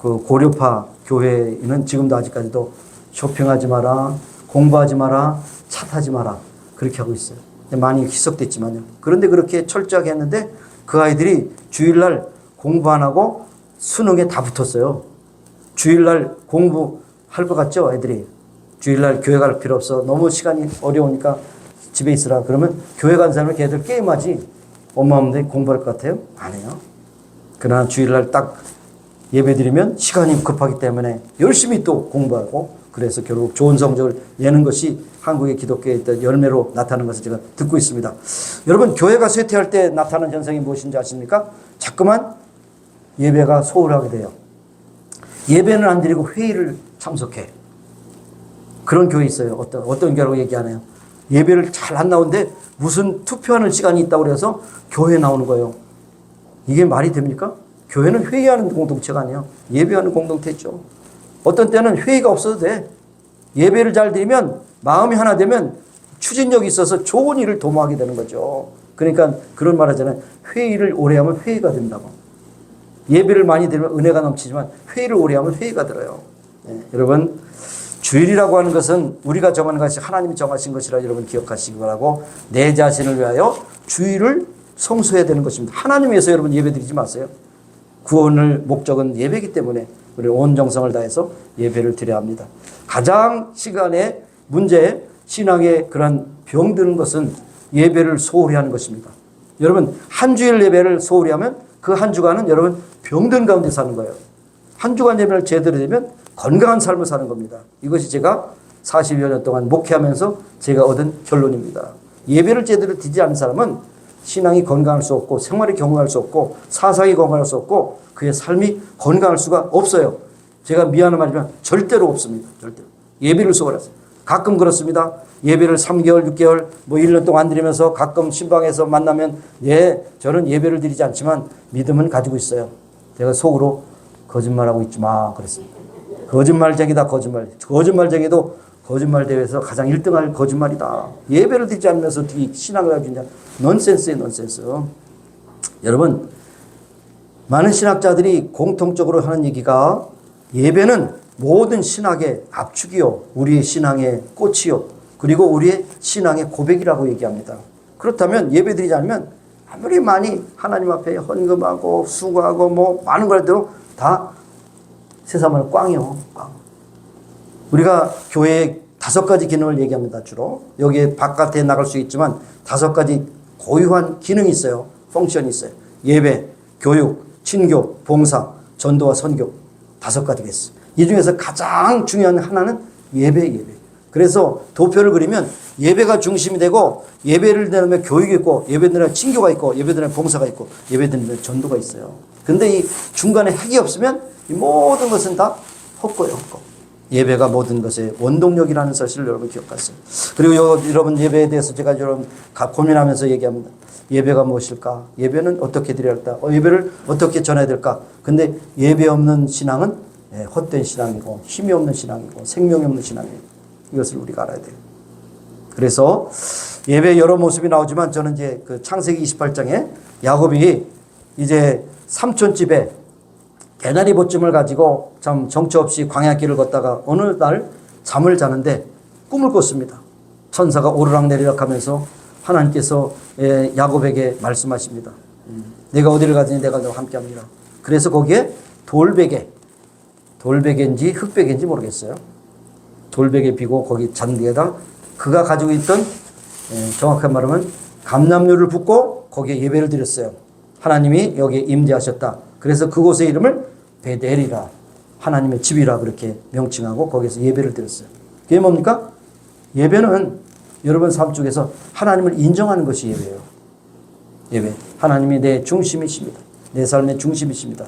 Speaker 2: 그 고려파 교회는 지금도 아직까지도 쇼핑하지 마라, 공부하지 마라, 차 타지 마라 그렇게 하고 있어요. 많이 희석됐지만요. 그런데 그렇게 철저하게 했는데 그 아이들이 주일날 공부 안 하고 수능에 다 붙었어요. 주일날 공부할 것 같죠, 아이들이? 주일날 교회 갈 필요 없어. 너무 시간이 어려우니까 집에 있으라. 그러면 교회 간 사람은 걔들 게임하지. 엄마 없는데 공부할 것 같아요? 안 해요. 그러나 주일날 딱 예배 드리면 시간이 급하기 때문에 열심히 또 공부하고 그래서 결국 좋은 성적을 내는 것이 한국의 기독교의 어떤 열매로 나타나는 것을 제가 듣고 있습니다. 여러분 교회가 쇠퇴할 때 나타나는 현상이 무엇인지 아십니까? 자꾸만 예배가 소홀하게 돼요. 예배는 안 드리고 회의를 참석해. 그런 교회 있어요. 어떤 교회라고 얘기하네요. 예배를 잘 안 나오는데 무슨 투표하는 시간이 있다고 그래서 교회에 나오는 거예요. 이게 말이 됩니까? 교회는 회의하는 공동체가 아니에요. 예배하는 공동체죠. 어떤 때는 회의가 없어도 돼. 예배를 잘 드리면 마음이 하나 되면 추진력이 있어서 좋은 일을 도모하게 되는 거죠. 그러니까 그런 말 하잖아요. 회의를 오래 하면 회의가 된다고. 예배를 많이 드리면 은혜가 넘치지만 회의를 오래 하면 회의가 들어요. 네, 여러분 주일이라고 하는 것은 우리가 정하는 것이 하나님이 정하신 것이라 여러분 기억하시기 바라고 내 자신을 위하여 주일을 성수해야 되는 것입니다. 하나님 위해서 여러분 예배 드리지 마세요. 구원을 목적은 예배이기 때문에 우리 온 정성을 다해서 예배를 드려야 합니다. 가장 시간의 문제, 신앙의 그런 병드는 것은 예배를 소홀히 하는 것입니다. 여러분 한 주일 예배를 소홀히 하면 그 한 주간은 여러분 병든 가운데 사는 거예요. 한 주간 예배를 제대로 되면 건강한 삶을 사는 겁니다. 이것이 제가 40여 년 동안 목회하면서 제가 얻은 결론입니다. 예배를 제대로 드리지 않는 사람은 신앙이 건강할 수 없고 생활이 건강할 수 없고 사상이 건강할 수 없고 그의 삶이 건강할 수가 없어요. 제가 미안한 말이지만 절대로 없습니다. 절대로. 예배를 소홀해서. 가끔 그렇습니다. 예배를 3개월, 6개월, 1년 동안 드리면서 가끔 신방에서 만나면 저는 예배를 드리지 않지만 믿음은 가지고 있어요. 제가 속으로 거짓말하고 있지 마 그랬습니다. 거짓말쟁이다 거짓말. 거짓말쟁이도 거짓말 대회에서 가장 1등할 거짓말이다. 예배를 드리지 않으면서 어떻게 신앙을 가지고 있냐. 넌센스예요 넌센스. 여러분 많은 신학자들이 공통적으로 하는 얘기가 예배는 모든 신학의 압축이요. 우리의 신앙의 꽃이요. 그리고 우리의 신앙의 고백이라고 얘기합니다. 그렇다면 예배 드리지 않으면 아무리 많이 하나님 앞에 헌금하고 수고하고 많은 걸 해도 다 세상은 꽝이요. 꽝. 우리가 교회에 5가지 기능을 얘기합니다. 주로. 여기에 바깥에 나갈 수 있지만 5가지 고유한 기능이 있어요. 펑션이 있어요. 예배, 교육, 친교, 봉사, 전도와 선교 5가지겠어요. 이 중에서 가장 중요한 하나는 예배. 그래서 도표를 그리면 예배가 중심이 되고 예배를 드리면 교육이 있고 예배 드리면 친교가 있고 예배 드리면 봉사가 있고 예배 드리면 전도가 있어요. 근데 이 중간에 핵이 없으면 이 모든 것은 다 헛거예요. 헛거. 예배가 모든 것의 원동력이라는 사실을 여러분 기억하세요. 그리고 여러분 예배에 대해서 제가 여러분 고민하면서 얘기합니다. 예배가 무엇일까? 예배는 어떻게 드려야 할까? 예배를 어떻게 전해야 될까? 근데 예배 없는 신앙은 헛된 신앙이고 힘이 없는 신앙이고 생명이 없는 신앙이에요. 이것을 우리가 알아야 돼요. 그래서 예배 여러 모습이 나오지만 저는 이제 그 창세기 28장에 야곱이 이제 삼촌집에 개나리 보쯤을 가지고 참 정처 없이 광야길을 걷다가 어느 날 잠을 자는데 꿈을 꿨습니다. 천사가 오르락내리락 하면서 하나님께서 야곱에게 말씀하십니다. 내가 어디를 가든지 내가 너와 함께합니다. 그래서 거기에 돌베개인지 흙베개인지 모르겠어요. 돌베개 비고 거기 잔디에다 그가 가지고 있던 정확한 말하면 감람류를 붓고 거기에 예배를 드렸어요. 하나님이 여기에 임재하셨다. 그래서 그곳의 이름을 베델이라 하나님의 집이라 그렇게 명칭하고 거기서 예배를 드렸어요. 그게 뭡니까? 예배는 여러분 삶 속에서 하나님을 인정하는 것이 예배예요. 예배. 하나님이 내 중심이십니다. 내 삶의 중심이십니다.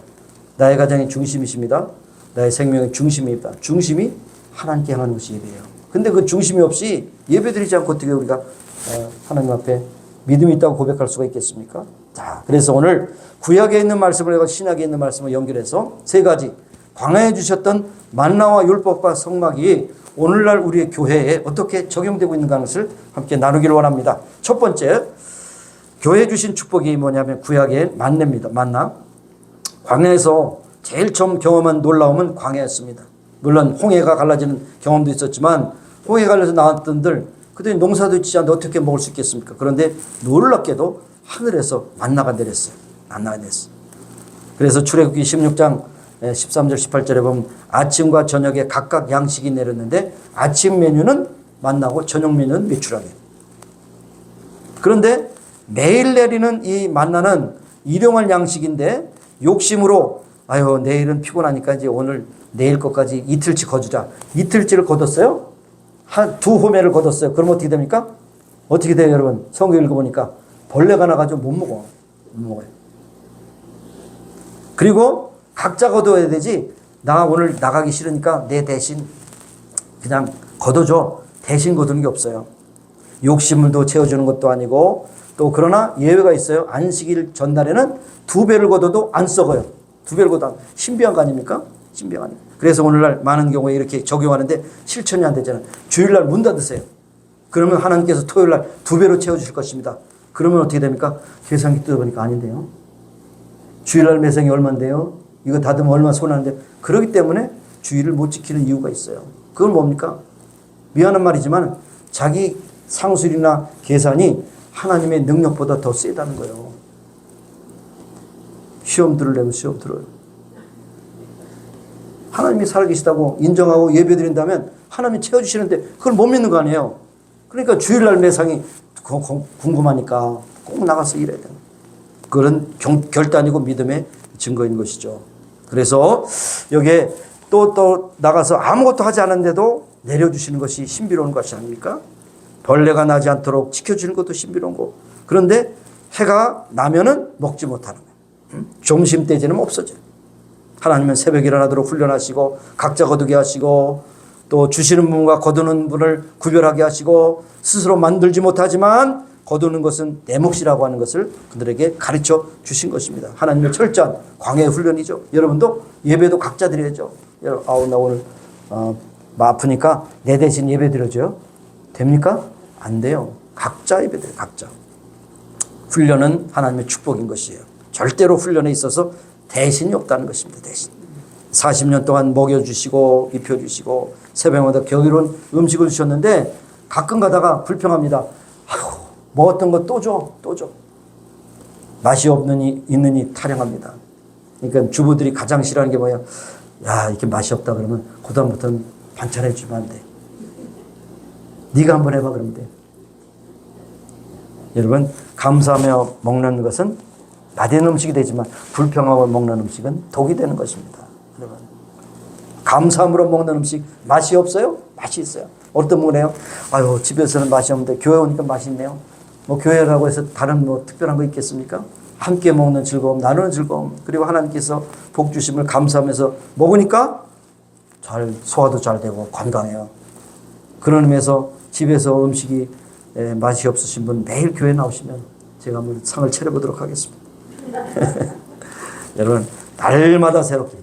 Speaker 2: 나의 가정의 중심이십니다. 나의 생명의 중심입니다. 중심이 하나님께 향하는 것이 예배예요. 근데 그 중심이 없이 예배 드리지 않고 어떻게 우리가 하나님 앞에 믿음이 있다고 고백할 수가 있겠습니까? 자, 그래서 오늘 구약에 있는 말씀을 해서 신약에 있는 말씀을 연결해서 세 가지 광야에 주셨던 만나와 율법과 성막이 오늘날 우리의 교회에 어떻게 적용되고 있는가 하는 것을 함께 나누기를 원합니다. 첫 번째, 교회에 주신 축복이 뭐냐면 구약의 만나입니다. 만나. 광야에서 제일 처음 경험한 놀라움은 광야였습니다. 물론 홍해가 갈라지는 경험도 있었지만 홍해 갈라서 나왔던들 그들이 농사도 짓지 않는데 어떻게 먹을 수 있겠습니까? 그런데 놀랍게도 하늘에서 만나가 내렸어요. 만나가 내렸어요. 그래서 출애굽기 16장 13절 18절에 보면 아침과 저녁에 각각 양식이 내렸는데 아침 메뉴는 만나고 저녁 메뉴는 메추라기예요. 그런데 매일 내리는 이 만나는 일용할 양식인데 욕심으로 아유 내일은 피곤하니까 이제 오늘 내일 것까지 이틀치 거두자. 이틀치를 거뒀어요. 한 두 호매를 거뒀어요. 그럼 어떻게 됩니까? 어떻게 돼요 여러분? 성경 읽어보니까 벌레가 나가지고 못 먹어. 못 먹어요. 그리고 각자 거둬야 되지. 나 오늘 나가기 싫으니까 내 대신 그냥 거둬줘. 대신 거두는 게 없어요. 욕심을도 채워주는 것도 아니고 또 그러나 예외가 있어요. 안식일 전날에는 2배를 거둬도 안 썩어요. 2배를 거둬도 신비한 거 아닙니까? 신비한 거 아닙니까? 그래서 오늘날 많은 경우에 이렇게 적용하는데 실천이 안 되잖아요. 주일날 문 닫으세요. 그러면 하나님께서 토요일날 2배로 채워주실 것입니다. 그러면 어떻게 됩니까? 계산기 뜯어보니까 아닌데요. 주일날 매생이 얼마인데요? 이거 닫으면 얼마 손하는데 그렇기 때문에 주일을 못 지키는 이유가 있어요. 그건 뭡니까? 미안한 말이지만 자기 상술이나 계산이 하나님의 능력보다 더 세다는 거예요. 시험 들으려면 시험 들어요. 하나님이 살아계시다고 인정하고 예배드린다면 하나님이 채워주시는데 그걸 못 믿는 거 아니에요. 그러니까 주일날 매상이 궁금하니까 꼭 나가서 일해야 돼요. 그런 결단이고 믿음의 증거인 것이죠. 그래서 여기에 또 나가서 아무것도 하지 않았는데도 내려주시는 것이 신비로운 것이 아닙니까? 벌레가 나지 않도록 지켜주는 것도 신비로운 거. 그런데 해가 나면은 먹지 못하는 거예요. 점심 때 지나면 없어져요. 하나님은 새벽에 일어나도록 훈련하시고 각자 거두게 하시고 또 주시는 분과 거두는 분을 구별하게 하시고 스스로 만들지 못하지만 거두는 것은 내 몫이라고 하는 것을 그들에게 가르쳐 주신 것입니다. 하나님의 철저한 광야의 훈련이죠. 여러분도 예배도 각자 드려야죠. 아우 나 오늘 아프니까 내 대신 예배 드려줘요. 됩니까? 안 돼요. 각자 예배 드려요. 각자. 훈련은 하나님의 축복인 것이에요. 절대로 훈련에 있어서 대신이 없다는 것입니다. 대신. 40년 동안 먹여주시고 입혀주시고 새벽마다 경이로운 음식을 주셨는데 가끔 가다가 불평합니다. 아이고 먹었던 거 또 줘. 또 줘. 맛이 있느니 타령합니다. 그러니까 주부들이 가장 싫어하는 게 뭐야. 야 이렇게 맛이 없다 그러면 그다음부터는 반찬해 주면 안 돼. 네가 한번 해봐 그러면 돼. 여러분 감사하며 먹는 것은 맛있는 음식이 되지만 불평하고 먹는 음식은 독이 되는 것입니다. 여러분 감사함으로 먹는 음식 맛이 없어요? 맛이 있어요. 어떤 분은 해요? 아유 집에서는 맛이 없는데 교회 오니까 맛있네요. 뭐 교회라고 해서 다른 뭐 특별한 거 있겠습니까? 함께 먹는 즐거움, 나누는 즐거움, 그리고 하나님께서 복 주심을 감사하면서 먹으니까 잘 소화도 잘 되고 건강해요. 그런 의미에서 집에서 음식이 맛이 없으신 분 매일 교회 나오시면 제가 한번 상을 차려보도록 하겠습니다. 여러분 날마다 새롭게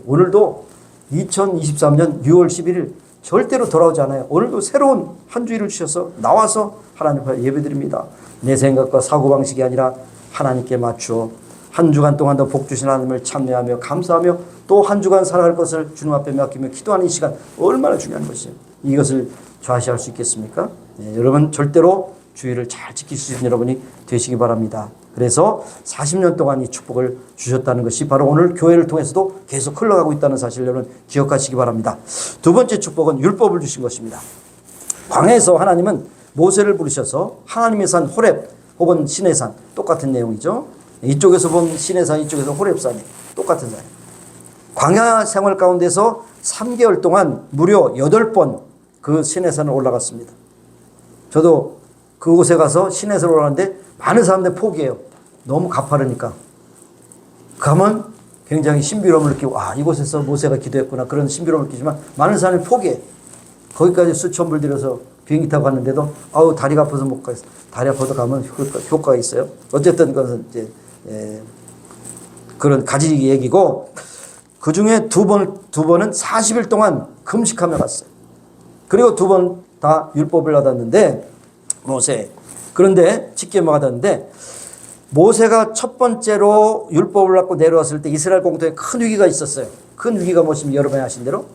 Speaker 2: 오늘도 2023년 6월 11일 절대로 돌아오지 않아요. 오늘도 새로운 한 주일을 주셔서 나와서 하나님 앞에 예배드립니다. 내 생각과 사고방식이 아니라 하나님께 맞추어 한 주간 동안도 복 주신 하나님을 찬미하며 감사하며 또 한 주간 살아갈 것을 주님 앞에 맡기며 기도하는 이 시간 얼마나 중요한 것이에요. 이것을 좌시할 수 있겠습니까? 네, 여러분 절대로 주의를 잘 지킬 수 있는 여러분이 되시기 바랍니다. 그래서 40년 동안 이 축복을 주셨다는 것이 바로 오늘 교회를 통해서도 계속 흘러가고 있다는 사실을 여러분 기억하시기 바랍니다. 두 번째 축복은 율법을 주신 것입니다. 광야에서 하나님은 모세를 부르셔서 하나님의 산 호렙 혹은 시내산, 똑같은 내용이죠. 이쪽에서 본 시내산, 이쪽에서 호렙산이 똑같은 산이에요. 광야 생활 가운데서 3개월 동안 무려 8번 그 시내산을 올라갔습니다. 저도 그곳에 가서 시내산을 올라갔는데 많은 사람들이 포기해요. 너무 가파르니까. 가면 굉장히 신비로움을 느끼고 이곳에서 모세가 기도했구나 그런 신비로움을 느끼지만 많은 사람이 포기해. 거기까지 수천 불 들여서 비행기 타고 갔는데도 다리가 아파서 못 가겠어. 다리 아파서 가면 효과가 있어요. 어쨌든 그것은 이제 그런 가지 얘기고 그 중에 두 번은 40일 동안 금식하며 갔어요. 그리고 2번 다 율법을 받았는데 모세. 그런데 십계명을 받았는데 모세가 첫 번째로 율법을 받고 내려왔을 때 이스라엘 공동에 큰 위기가 있었어요. 큰 위기가 무엇이면 여러분이 아신 대로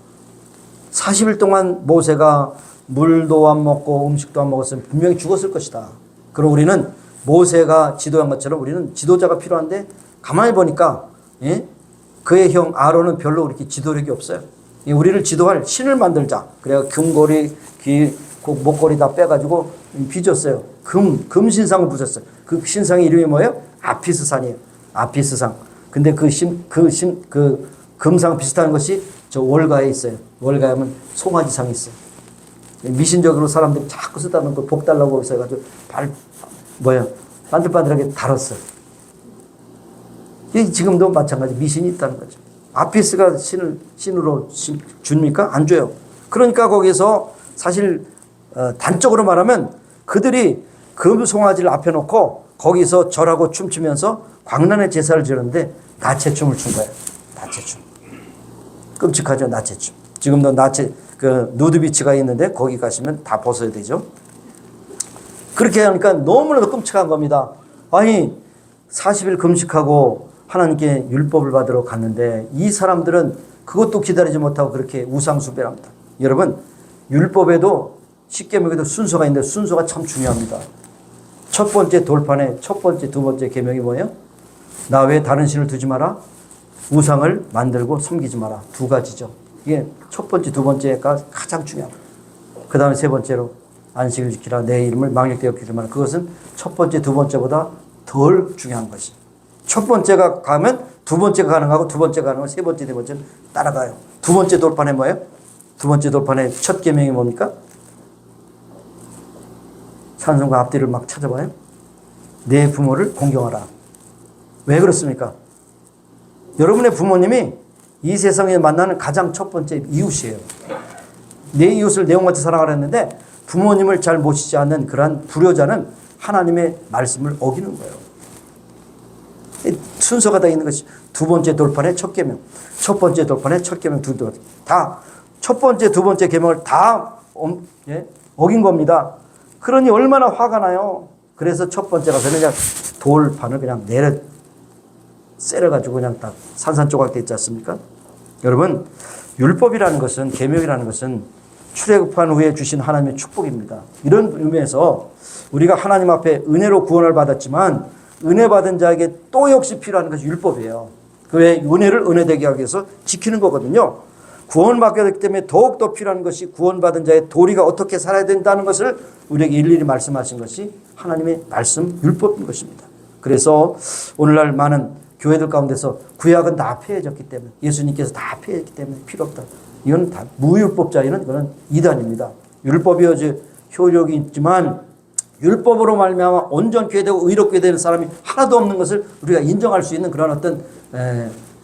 Speaker 2: 40일 동안 모세가 물도 안 먹고 음식도 안 먹었으면 분명히 죽었을 것이다. 그리고 우리는 모세가 지도한 것처럼 우리는 지도자가 필요한데 가만히 보니까 그의 형 아론은 별로 그렇게 지도력이 없어요. 우리를 지도할 신을 만들자. 그래야 금고리, 목걸이 다 빼가지고 빚었어요. 금 신상을 부셨어요. 그 신상의 이름이 뭐예요? 아피스산이에요. 아피스상. 근데 그 금상 비슷한 것이 저 월가에 있어요. 월가에 하면 송아지상이 있어요. 미신적으로 사람들이 자꾸 쓰다 놓고 복 달라고 해가지고 반들반들하게 달았어요. 지금도 마찬가지 미신이 있다는 거죠. 아피스가 신으로 줍니까? 안 줘요. 그러니까 거기서 사실 단적으로 말하면 그들이 금송아지를 앞에 놓고 거기서 절하고 춤추면서 광란의 제사를 지었는데 나체춤을 춘 거예요. 나체춤. 끔찍하죠, 나체춤. 지금도 누드비치가 있는데 거기 가시면 다 벗어야 되죠. 그렇게 하니까 너무나도 끔찍한 겁니다. 40일 금식하고 하나님께 율법을 받으러 갔는데 이 사람들은 그것도 기다리지 못하고 그렇게 우상숭배합니다. 여러분, 율법에도 십계명에도 순서가 있는데 순서가 참 중요합니다. 첫 번째 돌판에 첫 번째, 두 번째 계명이 뭐예요? 나 외에 다른 신을 두지 마라. 우상을 만들고 섬기지 마라. 두 가지죠. 이게 첫 번째, 두 번째가 가장 중요합니다. 그 다음에 세 번째로 안식을 지키라. 내 이름을 망령되게 여기지 마라. 그것은 첫 번째, 두 번째보다 덜 중요한 것이. 첫 번째가 가면 두 번째가 가능하고 두 번째가 가능하고 세 번째, 네 번째는 따라가요. 두 번째 돌판에 뭐예요? 두 번째 돌판에 첫 계명이 뭡니까? 찬송가 앞뒤를 막 찾아봐요. 내 부모를 공경하라. 왜 그렇습니까? 여러분의 부모님이 이 세상에 만나는 가장 첫 번째 이웃이에요. 내 이웃을 내 영같이 사랑하라 했는데 부모님을 잘 모시지 않는 그러한 불효자는 하나님의 말씀을 어기는 거예요. 순서가 다 있는 것이 두 번째 돌판에 첫 계명, 첫 번째 돌판에 첫 계명, 두 번째 다 첫 번째, 두 번째 계명을 다 어긴 겁니다. 그러니 얼마나 화가 나요. 그래서 첫 번째 가서 그냥 돌판을 그냥 쎄려가지고 그냥 딱 산산조각 됐지 않습니까? 여러분, 율법이라는 것은, 계명이라는 것은 출애굽한 후에 주신 하나님의 축복입니다. 이런 의미에서 우리가 하나님 앞에 은혜로 구원을 받았지만 은혜 받은 자에게 또 역시 필요한 것이 율법이에요. 그 외에 은혜를 은혜되게 하기 위해서 지키는 거거든요. 구원받게 되기 때문에 더욱더 필요한 것이 구원받은 자의 도리가 어떻게 살아야 된다는 것을 우리에게 일일이 말씀하신 것이 하나님의 말씀 율법인 것입니다. 그래서 오늘날 많은 교회들 가운데서 구약은 다 폐해졌기 때문에 예수님께서 다 폐했기 때문에 필요 없다. 이건 다 무율법자에는 그건 이단입니다. 율법이 어제 효력이 있지만 율법으로 말미암아 온전케 되고 의롭게 되는 사람이 하나도 없는 것을 우리가 인정할 수 있는 그런 어떤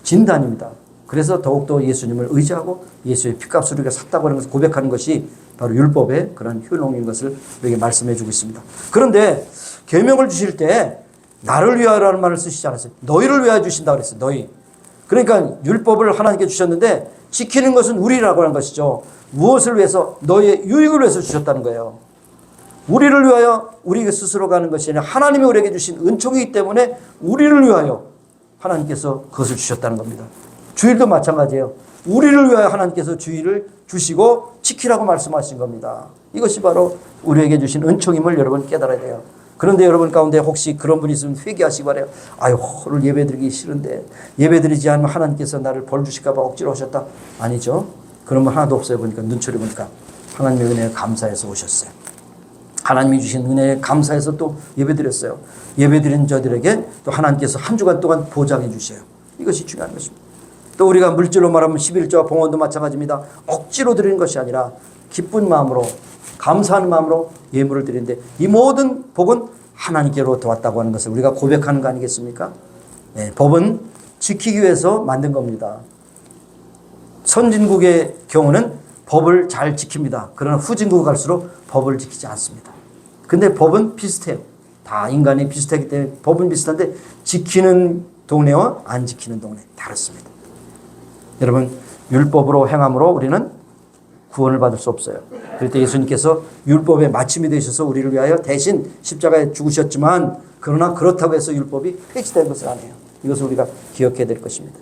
Speaker 2: 진단입니다. 그래서 더욱더 예수님을 의지하고 예수의 피값으로 우리가 샀다고 하는 것을 고백하는 것이 바로 율법의 그런 효능인 것을 우리에게 말씀해 주고 있습니다. 그런데 계명을 주실 때 나를 위하여라는 말을 쓰시지 않았어요. 너희를 위하여 주신다고 그랬어요. 너희. 그러니까 율법을 하나님께 주셨는데 지키는 것은 우리라고 하는 것이죠. 무엇을 위해서? 너희의 유익을 위해서 주셨다는 거예요. 우리를 위하여 우리 스스로 가는 것이 아니라 하나님이 우리에게 주신 은총이기 때문에 우리를 위하여 하나님께서 그것을 주셨다는 겁니다. 주일도 마찬가지예요. 우리를 위하여 하나님께서 주의를 주시고 지키라고 말씀하신 겁니다. 이것이 바로 우리에게 주신 은총임을 여러분 깨달아야 돼요. 그런데 여러분 가운데 혹시 그런 분이 있으면 회개하시기 바래요. 아유, 오늘 예배드리기 싫은데 예배드리지 않으면 하나님께서 나를 벌 주실까 봐 억지로 오셨다. 아니죠. 그런 분 하나도 없어요. 보니까 눈초리 보니까 하나님의 은혜에 감사해서 오셨어요. 하나님이 주신 은혜에 감사해서 또 예배드렸어요. 예배드린 저들에게 또 하나님께서 한 주간 동안 보장해 주셔요. 이것이 중요한 것입니다. 또 우리가 물질로 말하면 11조와 봉헌도 마찬가지입니다. 억지로 드리는 것이 아니라 기쁜 마음으로 감사하는 마음으로 예물을 드리는데 이 모든 복은 하나님께로부터 왔다고 하는 것을 우리가 고백하는 거 아니겠습니까? 네, 법은 지키기 위해서 만든 겁니다. 선진국의 경우는 법을 잘 지킵니다. 그러나 후진국에 갈수록 법을 지키지 않습니다. 근데 법은 비슷해요. 다 인간이 비슷하기 때문에 법은 비슷한데 지키는 동네와 안 지키는 동네 다릅니다. 여러분, 율법으로 행함으로 우리는 구원을 받을 수 없어요. 그럴 때 예수님께서 율법의 마침이 되셔서 우리를 위하여 대신 십자가에 죽으셨지만 그러나 그렇다고 해서 율법이 폐지된 것은 아니에요. 이것을 우리가 기억해야 될 것입니다.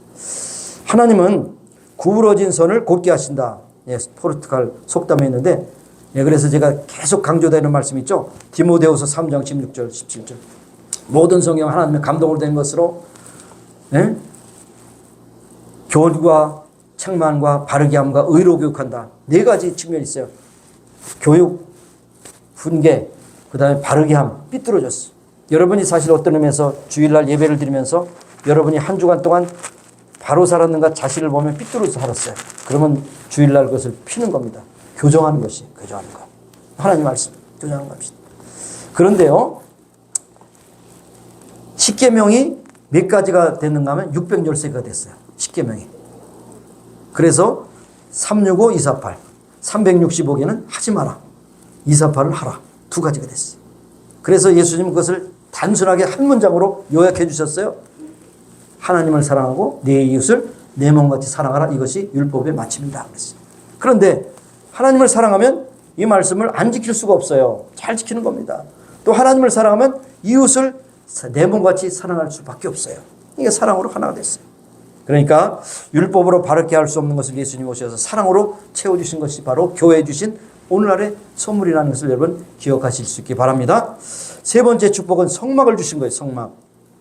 Speaker 2: 하나님은 구부러진 선을 곧게 하신다. 예, 포르투갈 속담에 있는데 그래서 제가 계속 강조되는 말씀이 있죠. 디모데후서 3장 16절 17절 모든 성경 하나님의 감동으로 된 것으로 교훈과 책망과 바르게 함과 의로 교육한다. 네 가지 측면이 있어요. 교육, 훈계, 그 다음에 바르게 함, 삐뚤어졌어. 여러분이 사실 어떤 의미에서 주일날 예배를 드리면서 여러분이 한 주간 동안 바로 살았는가 자신을 보면 삐뚤어져 살았어요. 그러면 주일날 그것을 피는 겁니다. 교정하는 것이, 교정하는 것. 하나님 말씀, 교정하는 겁니다. 그런데요, 십계명이 몇 가지가 됐는가 하면 613개가 됐어요. 십계명이. 그래서 365, 248, 365개는 하지 마라. 248을 하라. 두 가지가 됐어요. 그래서 예수님은 그것을 단순하게 한 문장으로 요약해 주셨어요. 하나님을 사랑하고 내 이웃을 내 몸같이 사랑하라. 이것이 율법의 마침이다. 그랬어요. 그런데 하나님을 사랑하면 이 말씀을 안 지킬 수가 없어요. 잘 지키는 겁니다. 또 하나님을 사랑하면 이웃을 내 몸같이 사랑할 수밖에 없어요. 이게 사랑으로 하나가 됐어요. 그러니까 율법으로 바르게 할 수 없는 것을 예수님이 오셔서 사랑으로 채워주신 것이 바로 교회에 주신 오늘날의 선물이라는 것을 여러분 기억하실 수 있기 바랍니다. 세 번째 축복은 성막을 주신 거예요. 성막.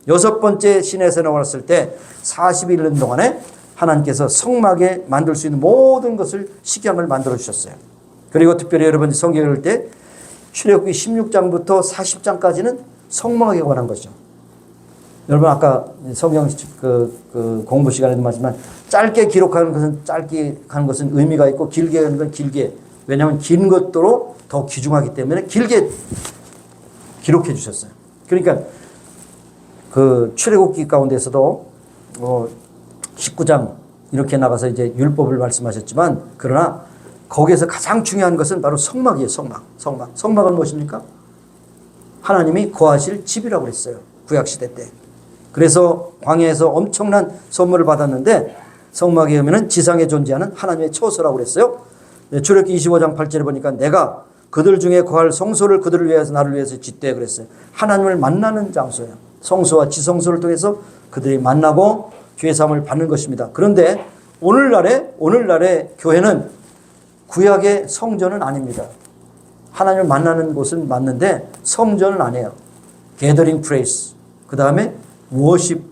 Speaker 2: 여섯 번째 시내에서 나왔을 때 40일 동안에 하나님께서 성막에 만들 수 있는 모든 것을 식양을 만들어 주셨어요. 그리고 특별히 여러분이 성경을 읽을 때 출애굽기 16장부터 40장까지는 성막에 관한 것이죠. 여러분 아까 성경 공부 시간에도 말했지만 짧게 기록하는 것은 짧게 하는 것은 의미가 있고 길게 하는 건 길게. 왜냐하면 긴 것도로 더 귀중하기 때문에 길게 기록해 주셨어요. 그러니까 그 출애굽기 가운데서도 19장 이렇게 나가서 이제 율법을 말씀하셨지만 그러나 거기에서 가장 중요한 것은 바로 성막이에요. 성막. 성막은 무엇입니까? 하나님이 거하실 집이라고 그랬어요. 구약시대 때. 그래서 광야에서 엄청난 선물을 받았는데 성막에 오면은 지상에 존재하는 하나님의 처소라고 그랬어요. 출애굽기 25장 8절에 보니까 내가 그들 중에 거할 성소를 그들을 위해서 나를 위해서 짓되 그랬어요. 하나님을 만나는 장소예요. 성소와 지성소를 통해서 그들이 만나고 죄 사함을 받는 것입니다. 그런데 오늘날의 교회는 구약의 성전은 아닙니다. 하나님을 만나는 곳은 맞는데 성전은 아니에요. 게더링 플레이스. 그 다음에 워십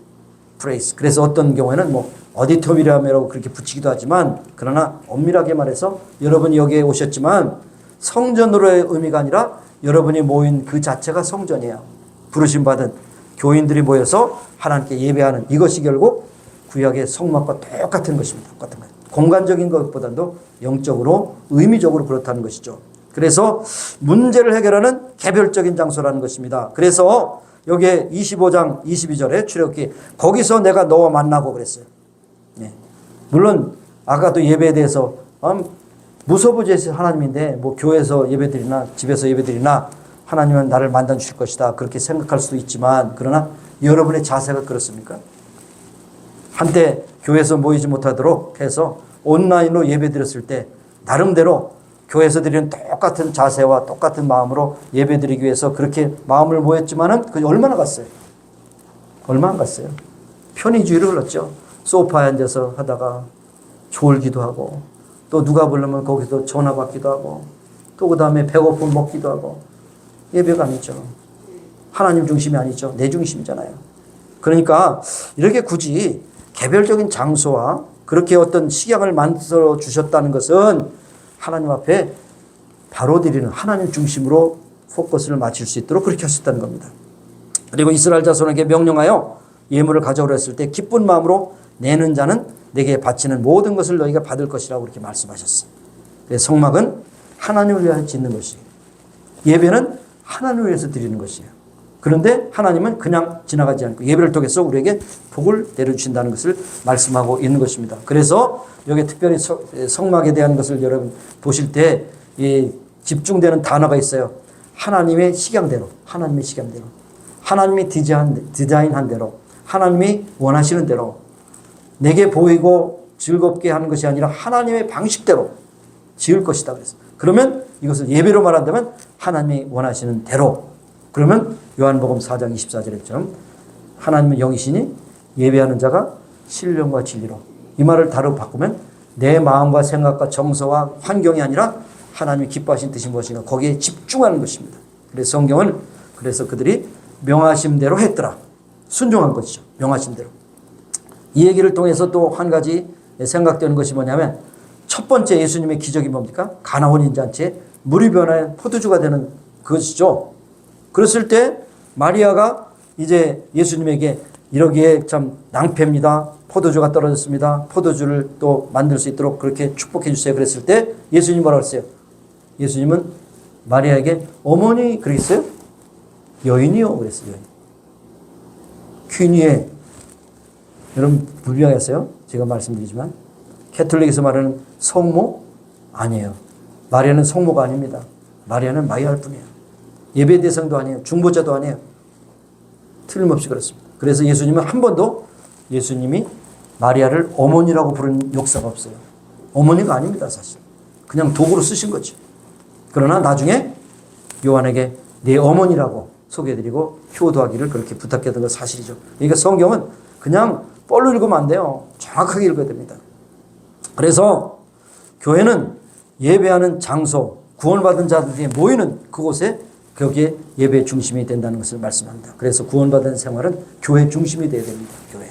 Speaker 2: 플레이스. 그래서 어떤 경우에는 어디토리움이라고 그렇게 붙이기도 하지만 그러나 엄밀하게 말해서 여러분이 여기에 오셨지만 성전으로의 의미가 아니라 여러분이 모인 그 자체가 성전이에요. 부르심 받은 교인들이 모여서 하나님께 예배하는 이것이 결국 구약의 성막과 똑같은 것입니다. 똑같은 것. 공간적인 것보다도 영적으로 의미적으로 그렇다는 것이죠. 그래서 문제를 해결하는 개별적인 장소라는 것입니다. 그래서 여기에 25장 22절에 출애굽기 거기서 내가 너와 만나고 그랬어요. 네. 물론 아까도 예배에 대해서 무소부재에서 하나님인데 교회에서 예배드리나 집에서 예배드리나 하나님은 나를 만나 주실 것이다. 그렇게 생각할 수도 있지만 그러나 여러분의 자세가 그렇습니까? 한때 교회에서 모이지 못하도록 해서 온라인으로 예배드렸을 때 나름대로 교회에서 드리는 똑같은 자세와 똑같은 마음으로 예배드리기 위해서 그렇게 마음을 모였지만은 그게 얼마나 갔어요? 얼마 안 갔어요. 편의주의를 흘렀죠. 소파에 앉아서 하다가 졸기도 하고 또 누가 부르면 거기서 전화 받기도 하고 또 그 다음에 배고프면 먹기도 하고 예배가 아니죠. 하나님 중심이 아니죠. 내 중심이잖아요. 그러니까 이렇게 굳이 개별적인 장소와 그렇게 어떤 식양을 만들어 주셨다는 것은 하나님 앞에 바로 드리는 하나님 중심으로 포커스를 맞출 수 있도록 그렇게 하셨다는 겁니다. 그리고 이스라엘 자손에게 명령하여 예물을 가져오라 했을 때 기쁜 마음으로 내는 자는 내게 바치는 모든 것을 너희가 받을 것이라고 그렇게 말씀하셨어요. 그래서 성막은 하나님을 위하여 짓는 것이에요. 예배는 하나님을 위해서 드리는 것이에요. 그런데 하나님은 그냥 지나가지 않고 예배를 통해서 우리에게 복을 내려주신다는 것을 말씀하고 있는 것입니다. 그래서 여기 특별히 성막에 대한 것을 여러분 보실 때 집중되는 단어가 있어요. 하나님의 식양대로, 하나님의 식양대로, 하나님이 디자인한 대로, 하나님이 원하시는 대로 내게 보이고 즐겁게 하는 것이 아니라 하나님의 방식대로 지을 것이다 그랬어. 그러면 이것을 예배로 말한다면 하나님이 원하시는 대로. 그러면 요한복음 4장 24절처럼 하나님은 영이시니 예배하는 자가 신령과 진리로. 이 말을 다르게 바꾸면 내 마음과 생각과 정서와 환경이 아니라 하나님이 기뻐하신 뜻이 무엇인가 거기에 집중하는 것입니다. 그래서 성경은 그래서 그들이 명하신 대로 했더라. 순종한 것이죠. 명하신 대로. 이 얘기를 통해서 또 한 가지 생각되는 것이 뭐냐면 첫 번째 예수님의 기적이 뭡니까? 가나 혼인 잔치에 물이 변해 포도주가 되는 그것이죠. 그랬을 때 마리아가 이제 예수님에게 이러기에 참 낭패입니다. 포도주가 떨어졌습니다. 포도주를 또 만들 수 있도록 그렇게 축복해 주세요. 그랬을 때 예수님 뭐라고 했어요? 예수님은 마리아에게 어머니 그랬어요? 여인이요 그랬어요. 여인. 퀸이에 여러분 불명했어요? 제가 말씀드리지만 캐톨릭에서 말하는 성모 아니에요. 마리아는 성모가 아닙니다. 마리아는 마이알 뿐이에요. 예배 대상도 아니에요. 중보자도 아니에요. 틀림없이 그렇습니다. 그래서 예수님은 한 번도 예수님이 마리아를 어머니라고 부른 역사가 없어요. 어머니가 아닙니다. 사실. 그냥 도구로 쓰신 거죠. 그러나 나중에 요한에게 내 어머니라고 소개해드리고 효도하기를 그렇게 부탁했던 건 사실이죠. 그러니까 성경은 그냥 뻘로 읽으면 안 돼요. 정확하게 읽어야 됩니다. 그래서 교회는 예배하는 장소, 구원받은 자들이 모이는 그곳에 거기에 예배의 중심이 된다는 것을 말씀합니다. 그래서 구원받은 생활은 교회 중심이 되어야 됩니다. 교회.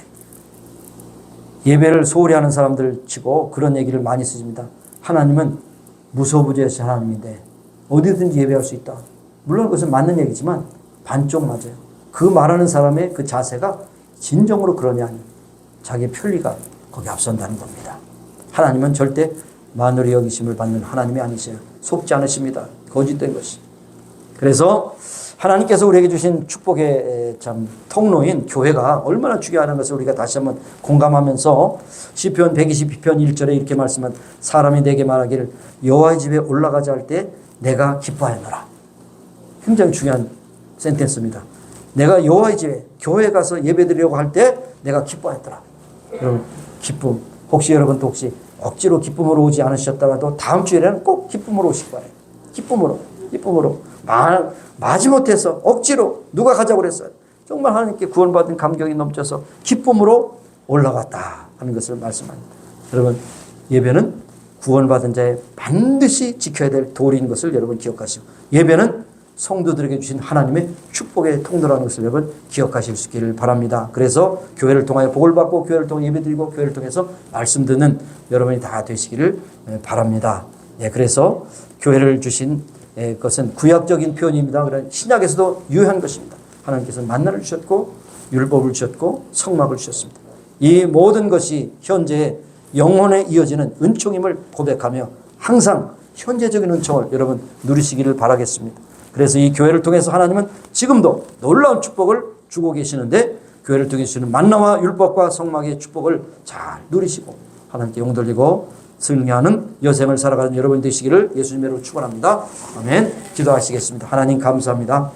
Speaker 2: 예배를 소홀히 하는 사람들 치고 그런 얘기를 많이 쓰십니다. 하나님은 무소부재하신 하나님인데 어디든지 예배할 수 있다. 물론 그것은 맞는 얘기지만 반쪽 맞아요. 그 말하는 사람의 그 자세가 진정으로 그러냐 자기의 편리가 거기 앞선다는 겁니다. 하나님은 절대 만월의 여기심을 받는 하나님이 아니세요. 속지 않으십니다. 거짓된 것이. 그래서 하나님께서 우리에게 주신 축복의 참 통로인 교회가 얼마나 중요하다는 것을 우리가 다시 한번 공감하면서 시편 122편 1절에 이렇게 말씀한 사람이 내게 말하기를 여호와의 집에 올라가자 할 때 내가 기뻐하노라. 굉장히 중요한 센텐스입니다. 내가 여호와의 집에 교회에 가서 예배드리려고 할 때 내가 기뻐했더라. 여러분 기쁨. 혹시 여러분도 혹시 억지로 기쁨으로 오지 않으셨다가도 다음 주에는 꼭 기쁨으로 오실 거예요. 기쁨으로. 마지못해서 억지로 누가 가자고 그랬어요. 정말 하나님께 구원받은 감격이 넘쳐서 기쁨으로 올라갔다 하는 것을 말씀합니다. 여러분 예배는 구원받은 자의 반드시 지켜야 될 도리인 것을 여러분 기억하시고 예배는 성도들에게 주신 하나님의 축복의 통로라는 것을 여러분 기억하실 수 있기를 바랍니다. 그래서 교회를 통하여 복을 받고 교회를 통해 예배드리고 교회를 통해서 말씀 듣는 여러분이 다 되시기를 바랍니다. 예, 그래서 교회를 주신 것은 구약적인 표현입니다. 그런 신약에서도 유효한 것입니다. 하나님께서 만나를 주셨고 율법을 주셨고 성막을 주셨습니다. 이 모든 것이 현재 영혼에 이어지는 은총임을 고백하며 항상 현재적인 은총을 여러분 누리시기를 바라겠습니다. 그래서 이 교회를 통해서 하나님은 지금도 놀라운 축복을 주고 계시는데 교회를 통해 주시는 만나와 율법과 성막의 축복을 잘 누리시고 하나님께 영돌리고 승리하는 여생을 살아가는 여러분 되시기를 예수님으로 축원합니다. 아멘. 기도하시겠습니다. 하나님 감사합니다.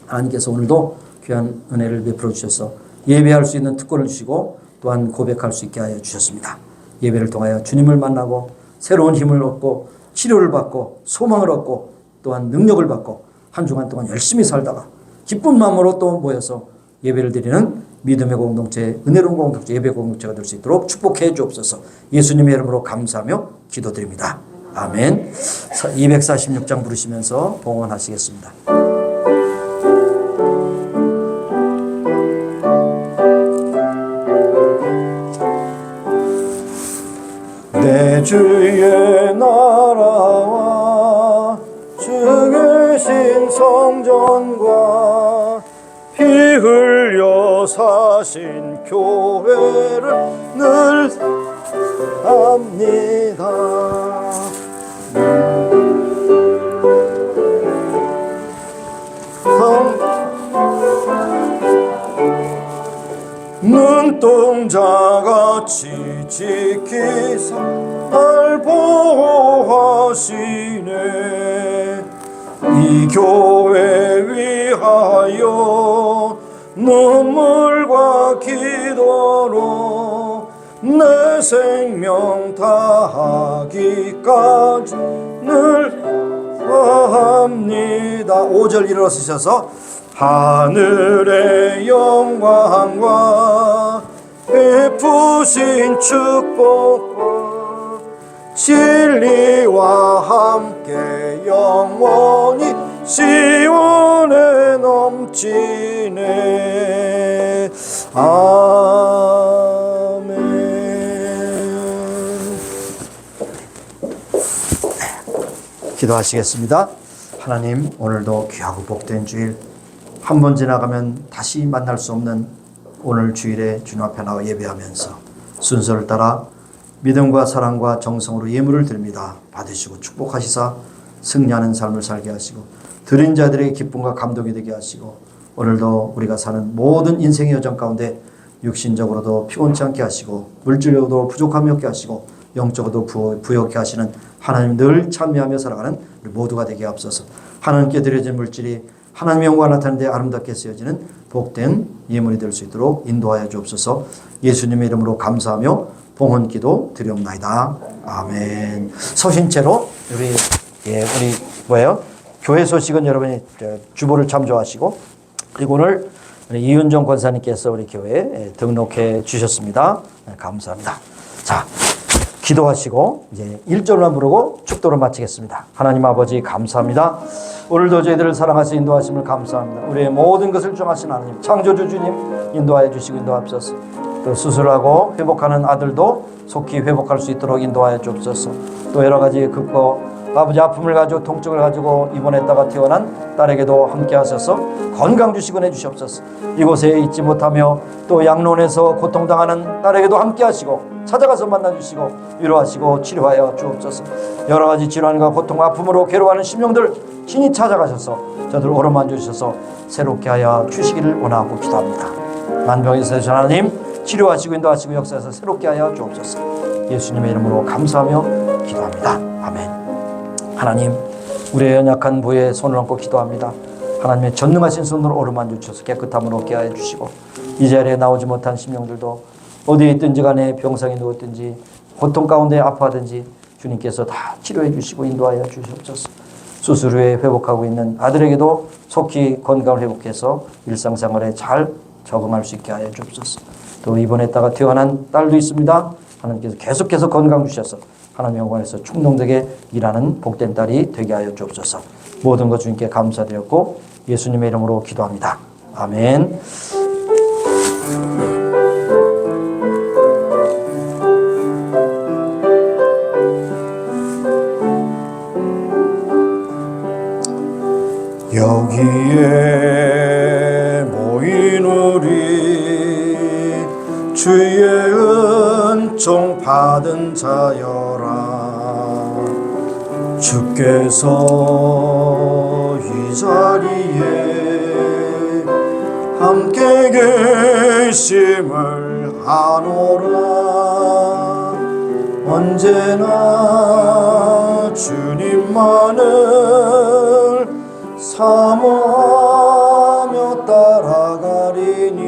Speaker 2: 하나님께서 오늘도 귀한 은혜를 베풀어 주셔서 예배할 수 있는 특권을 주시고 또한 고백할 수 있게 하여 주셨습니다. 예배를 통하여 주님을 만나고 새로운 힘을 얻고 치료를 받고 소망을 얻고 또한 능력을 받고 한 주간 동안 열심히 살다가 기쁜 마음으로 또 모여서 예배를 드리는 믿음의 공동체, 은혜로운 공동체, 예배 공동체가 될 수 있도록 축복해 주옵소서. 예수님의 이름으로 감사하며 기도드립니다. 아멘. 246장 부르시면서 봉헌하시겠습니다. 내 주의 나라와 주 계신 성전과 피 흘려 사신 교회를 늘 합니다. 눈동자같이 지키사 날 보호하시네. 이 교회 위하여 눈물과 기도로 내 생명 다하기까지 늘 합니다. 5절 일어서셔서 하늘의 영광과 베푸신 축복과 진리와 함께 영원히 시온에 넘치네. 아멘. 기도하시겠습니다. 하나님, 오늘도 귀하고 복된 주일, 한 번 지나가면 다시 만날 수 없는 오늘 주일에 주님 앞에 나와 예배하면서 순서를 따라 믿음과 사랑과 정성으로 예물을 드립니다. 받으시고 축복하시사 승리하는 삶을 살게 하시고 드린 자들에게 기쁨과 감동이 되게 하시고 오늘도 우리가 사는 모든 인생의 여정 가운데 육신적으로도 피곤치 않게 하시고 물질적으로도 부족함이 없게 하시고 영적으로도 부여케 하시는 하나님 늘 찬미하며 살아가는 우리 모두가 되게 앞서서 하나님께 드려진 물질이 하나님의 영광을 나타내는 데 아름답게 쓰여지는 복된 예물이 될 수 있도록 인도하여 주옵소서. 예수님의 이름으로 감사하며 봉헌기도 드리옵나이다. 아멘. 서신 채로 우리 교회 소식은 여러분이 주보를 참조하시고, 그리고 오늘 이윤정 권사님께서 우리 교회에 등록해 주셨습니다. 감사합니다. 자, 기도하시고 이제 1절만 부르고 축도를 마치겠습니다. 하나님 아버지 감사합니다. 오늘도 저희들을 사랑하시 인도하심을 감사합니다. 우리의 모든 것을 정하신 하나님, 창조주 주님 인도하여 주시고 인도하옵소서. 또 수술하고 회복하는 아들도 속히 회복할 수 있도록 인도하여 주옵소서. 또 여러 가지 극고 아버지 아픔을 가지고 통증을 가지고 입원했다가 태어난 딸에게도 함께 하셔서 건강 주시곤 해주시옵소서. 이곳에 있지 못하며 또 양론에서 고통당하는 딸에게도 함께 하시고 찾아가서 만나주시고 위로하시고 치료하여 주옵소서. 여러 가지 질환과 고통과 아픔으로 괴로워하는 심령들 친히 찾아가셔서 저들 오르만 주셔서 새롭게 하여 주시기를 원하고 기도합니다. 만병에서 하나님 치료하시고 인도하시고 역사에서 새롭게 하여 주옵소서. 예수님의 이름으로 감사하며 기도합니다. 아멘. 하나님, 우리의 연약한 부에 손을 얹고 기도합니다. 하나님의 전능하신 손으로 오르만 주셔서 깨끗함을 얻게 하여 주시고 이 자리에 나오지 못한 심령들도 어디에 있든지 간에 병상에 누웠든지 고통 가운데 아파하든지 주님께서 다 치료해 주시고 인도하여 주시옵소서. 수술 후에 회복하고 있는 아들에게도 속히 건강을 회복해서 일상생활에 잘 적응할 수 있게 하여 주옵소서. 또 입원했다가 퇴원한 딸도 있습니다. 하나님께서 계속해서 건강 주셔서 하나님의 영광에서 충동되게 일하는 복된 딸이 되게 하여 주옵소서. 모든 것 주님께 감사드렸고 예수님의 이름으로 기도합니다. 아멘. 여기에 모인 우리 주의 은총 받은 자여라. 주께서 이 자리에 함께 계심을 아노라. 언제나 주님만을 사모하며 따라가리니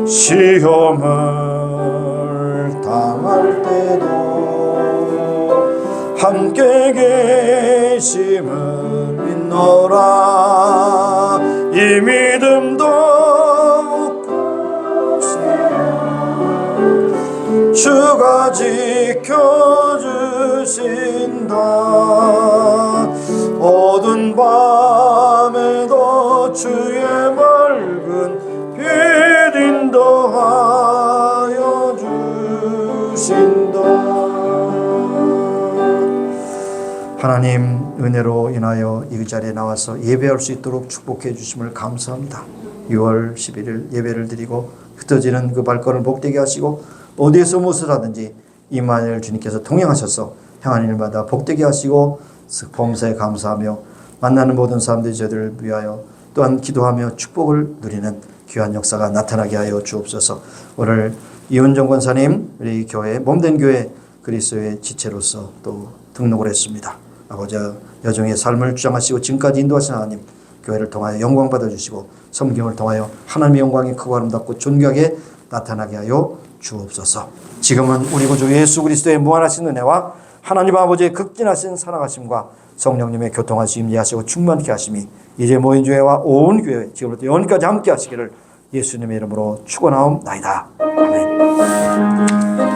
Speaker 2: 시험을 당할 때도 함께 계심을 믿노라. 이 믿음도 주가 지켜주신다. 어두운 밤에도 주의 맑은 빛 인도하여 주신다. 하나님 은혜로 인하여 이 자리에 나와서 예배할 수 있도록 축복해 주심을 감사합니다. 6월 11일 예배를 드리고 흩어지는 그 발걸음을 복되게 하시고 어디에서 무엇을 하든지 임마누엘 주님께서 동행하셔서 행하는 일마다 복되게 하시고 범사에 감사하며 만나는 모든 사람들이 저들을 위하여 또한 기도하며 축복을 누리는 귀한 역사가 나타나게 하여 주옵소서. 오늘 이은정 권사님 우리 교회 몸된 교회 그리스도의 지체로서 또 등록을 했습니다. 아버지 여종의 삶을 주장하시고 지금까지 인도하신 하나님 교회를 통하여 영광 받아주시고 섬김을 통하여 하나님의 영광이 크고 아름답고 존귀하게 나타나게 하여 주옵소서. 지금은 우리 구주 예수 그리스도의 무한하신 은혜와 하나님 아버지의 극진하신 사랑하심과 성령님의 교통하심 임재하시고 충만케 하심이 이제 모인 교회와 온 교회 지금부터 영원까지 함께 하시기를 예수님의 이름으로 축원하옵나이다. 아멘.